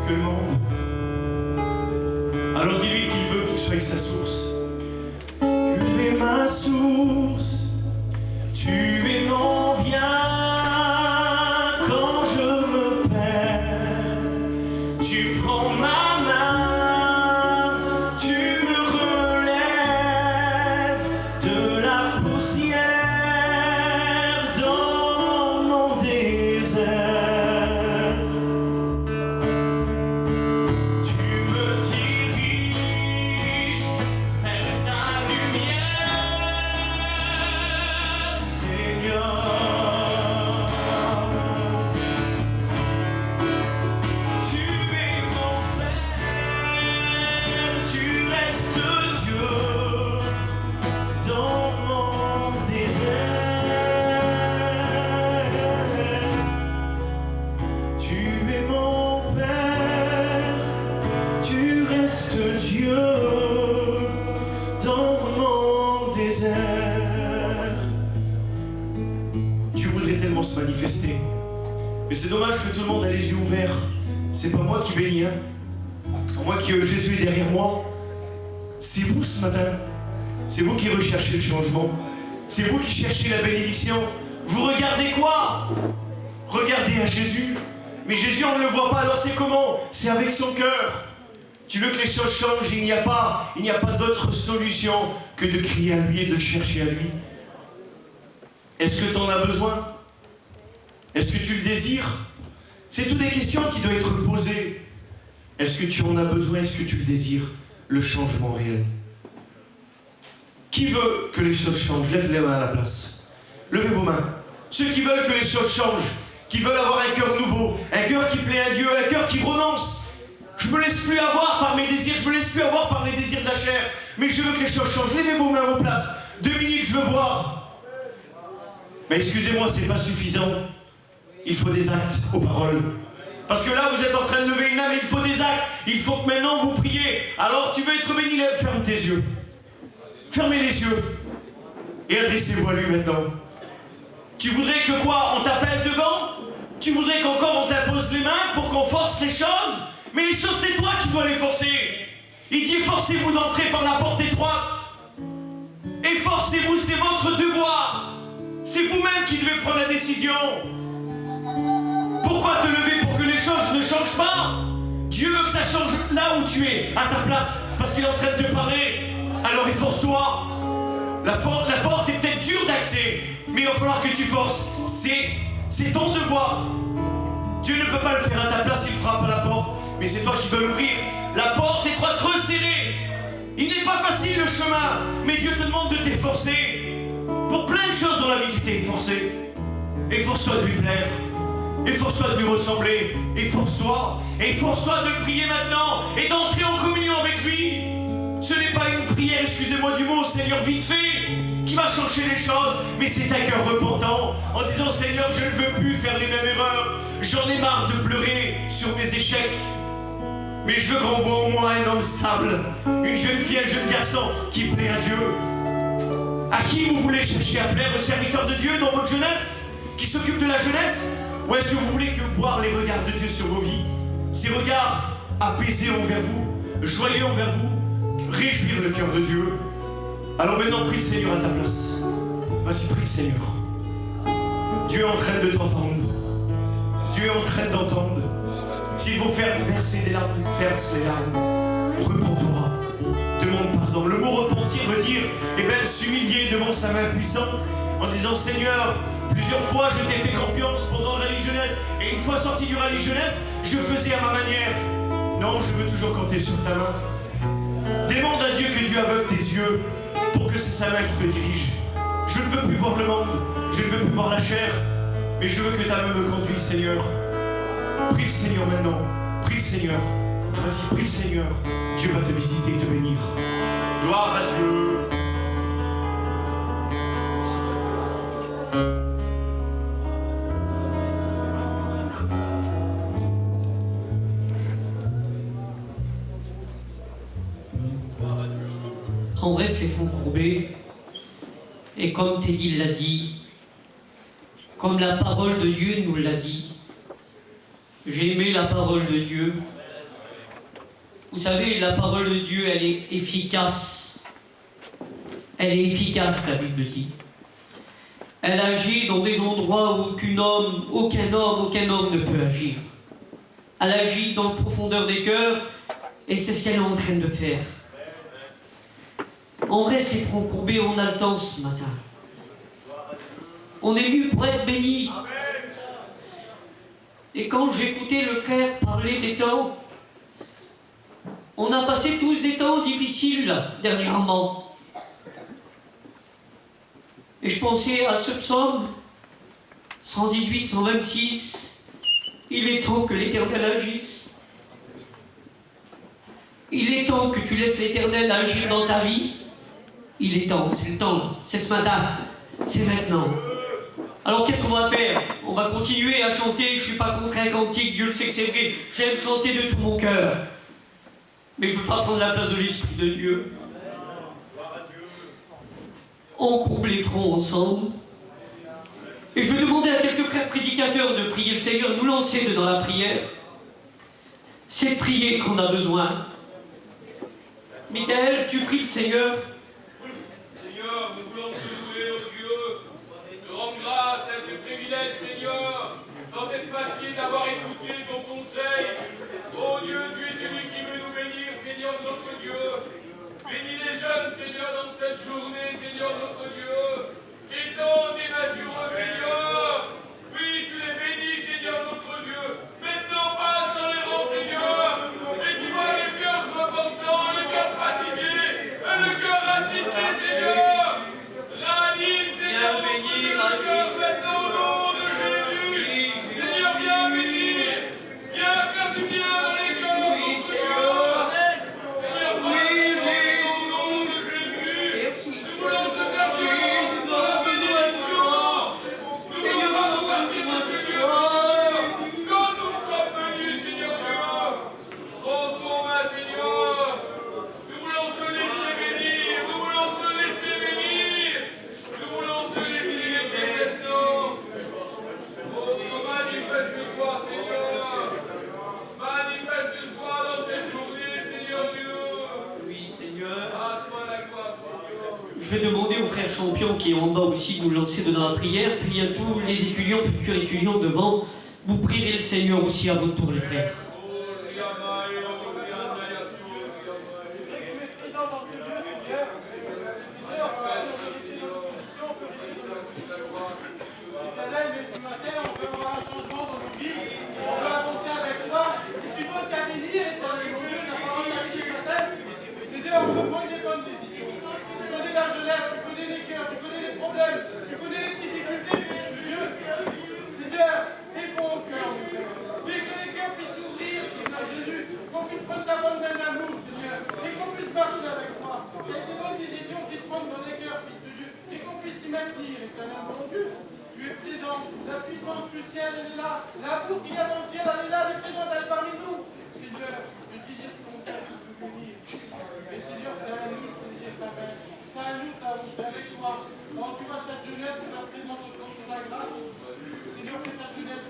[SPEAKER 1] que le monde? Alors dis-lui qu'il veut qu'il soit sa source. Tu es ma source, tu es mon bien. Quand je me perds, tu prends ma main, tu me relèves de la poussière dans mon désert. Tu me diriges vers ta lumière, aimerait tellement se manifester. Mais c'est dommage que tout le monde a les yeux ouverts. C'est pas moi qui bénis, hein. Moi qui Jésus est derrière moi. C'est vous ce matin. C'est vous qui recherchez le changement. C'est vous qui cherchez la bénédiction. Vous regardez quoi? Regardez à Jésus. Mais Jésus, on ne le voit pas, alors c'est comment? C'est avec son cœur. Tu veux que les choses changent, il n'y a pas d'autre solution que de crier à lui et de le chercher à lui. Est-ce que tu en as besoin? Est-ce que tu le désires? C'est toutes des questions qui doivent être posées. Est-ce que tu en as besoin? Est-ce que tu le désires? Le changement réel. Qui veut que les choses changent? Lève les mains à la place. Levez vos mains. Ceux qui veulent que les choses changent, qui veulent avoir un cœur nouveau, un cœur qui plaît à Dieu, un cœur qui renonce. Je me laisse plus avoir par mes désirs, je me laisse plus avoir par les désirs de la chair, mais je veux que les choses changent. Levez vos mains à vos places. 2 minutes, je veux voir. Mais excusez-moi, c'est pas suffisant. Il faut des actes aux paroles. Parce que là, vous êtes en train de lever une main, mais il faut des actes. Il faut que maintenant vous priez. Alors, tu veux être béni, lève, ferme tes yeux. Fermez les yeux. Et adressez-vous à lui maintenant. Tu voudrais que quoi? On t'appelle devant? Tu voudrais qu'encore on t'impose les mains pour qu'on force les choses? Mais les choses, c'est toi qui dois les forcer. Il dit, efforcez-vous d'entrer par la porte étroite. Efforcez-vous, c'est votre devoir. C'est vous-même qui devez prendre la décision. Pourquoi te lever pour que les choses ne changent pas? Dieu veut que ça change là où tu es, à ta place, parce qu'il est en train de te parler. Alors efforce-toi. La porte est peut-être dure d'accès, mais il va falloir que tu forces. C'est ton devoir. Dieu ne peut pas le faire à ta place, il frappe à la porte, mais c'est toi qui dois l'ouvrir. La porte est trop resserrée. Il n'est pas facile le chemin, mais Dieu te demande de t'efforcer. Pour plein de choses dans la vie, tu t'es efforcé. Efforce-toi de lui plaire. Efforce-toi de lui ressembler. Efforce-toi. Efforce-toi de le prier maintenant et d'entrer en communion avec lui. Ce n'est pas une prière, excusez-moi du mot, Seigneur, vite fait, qui va changer les choses, mais c'est un cœur repentant, en disant, Seigneur, je ne veux plus faire les mêmes erreurs. J'en ai marre de pleurer sur mes échecs. Mais je veux qu'on voit au moins un homme stable, une jeune fille, un jeune garçon qui plaît à Dieu. À qui vous voulez chercher à plaire? Au serviteur de Dieu dans votre jeunesse, qui s'occupe de la jeunesse? Ou est-ce que vous voulez que voir les regards de Dieu sur vos vies? Ces regards apaisés envers vous, joyeux envers vous, réjouir le cœur de Dieu. Alors maintenant, prie le Seigneur à ta place. Vas-y, prie le Seigneur. Dieu est en train de t'entendre. Dieu est en train d'entendre. S'il faut faire verser des larmes, verse les larmes. Repens-toi. Demande pardon. Le mot repentir veut dire, s'humilier devant sa main puissante en disant, Seigneur, plusieurs fois je t'ai fait confiance pendant le rallye jeunesse et une fois sorti du rallye jeunesse, je faisais à ma manière. Non, je veux toujours compter sur ta main. Demande à Dieu que Dieu aveugle tes yeux pour que c'est sa main qui te dirige. Je ne veux plus voir le monde, je ne veux plus voir la chair, mais je veux que ta main me conduise, Seigneur. Prie le Seigneur maintenant, prie le Seigneur. Vas-y, prie le Seigneur. Dieu va te visiter et te bénir. Gloire à Dieu.
[SPEAKER 4] On reste les fronts courbés, et comme Teddy l'a dit, comme la parole de Dieu nous l'a dit, j'ai aimé la parole de Dieu. Vous savez, la parole de Dieu, elle est efficace. Elle est efficace, la Bible dit. Elle agit dans des endroits où aucun homme ne peut agir. Elle agit dans la profondeur des cœurs, et c'est ce qu'elle est en train de faire. On reste les fronts courbés, on a le temps ce matin. On est venu pour être bénis. Et quand j'écoutais le frère parler des temps, on a passé tous des temps difficiles dernièrement. Et je pensais à ce psaume 118, 126. Il est temps que l'Éternel agisse. Il est temps que tu laisses l'Éternel agir dans ta vie. Il est temps, c'est le temps, c'est ce matin, c'est maintenant. Alors qu'est-ce qu'on va faire? On va continuer à chanter, je ne suis pas contre un cantique, Dieu le sait que c'est vrai, j'aime chanter de tout mon cœur. Mais je ne veux pas prendre la place de l'Esprit de Dieu. On courbe les fronts ensemble. Et je veux demander à quelques frères prédicateurs de prier le Seigneur, nous lancer dans la prière. C'est de prier qu'on a besoin. Michael, tu pries le Seigneur.
[SPEAKER 7] Seigneur, nous voulons te louer, oh Dieu, te rendre grâce à tes privilèges, Seigneur, dans cette patrie d'avoir écouté ton conseil. Oh Dieu, tu es celui qui veut nous bénir, Seigneur notre Dieu. Bénis les jeunes, Seigneur, dans cette journée, Seigneur notre Dieu. Étends tes mains sur eux, Seigneur. Oui, tu les bénis, Seigneur notre Dieu. Maintenant, passe dans les rangs, Seigneur. Et tu vois les cœurs repentants, le cœur fatigué, et le cœur attristé, Seigneur. L'anime, Seigneur, bénis le cœur maintenant au nom de Jésus. Seigneur, viens bénir. Viens faire du bien dans les cœurs, mon Seigneur. Seigneur, parle au nom de Jésus. Nous voulons se faire du bien dans la bénédiction. Nous voulons faire partie de ce Dieu, Seigneur. Quand nous sommes venus, Seigneur Dieu, prends ton main, Seigneur. Nous voulons se laisser bénir. Nous voulons se laisser bénir. Nous voulons se laisser bénir maintenant. Oh, manifeste-toi, Seigneur. Manifeste-toi dans cette journée, Seigneur Dieu.
[SPEAKER 4] Oui, Seigneur.
[SPEAKER 7] À toi la gloire, Seigneur.
[SPEAKER 4] Je vais demander aux frères champions qui est en bas aussi de nous lancer dans la prière. Puis à tous les étudiants, futurs étudiants devant, vous prierez le Seigneur aussi à votre tour, les frères.
[SPEAKER 8] Éternel, mais ce matin, on veut voir un changement dans nos vies. On veut avancer avec toi. Et tu peux t'aligner, éternel, mon Dieu, la parole a dit ce matin. C'est-à-dire, on veut prendre des bonnes décisions. Tu connais l'âge de l'air, tu connais les cœurs, tu connais les problèmes, tu connais les difficultés, Dieu. Seigneur, réponds au cœur, mon Dieu. Et que les cœurs puissent s'ouvrir, Seigneur Jésus, qu'on puisse prendre ta bonne main d'amour, Seigneur, et qu'on puisse marcher avec toi. Il y a des bonnes décisions qui se prennent dans les cœurs, Fils de Dieu, et qu'on puisse s'y maintenir, éternel, mon Dieu. Tu es présent, la puissance du ciel elle est là, l'amour qu'il y a dans le ciel elle est là, elle est présente, elle parle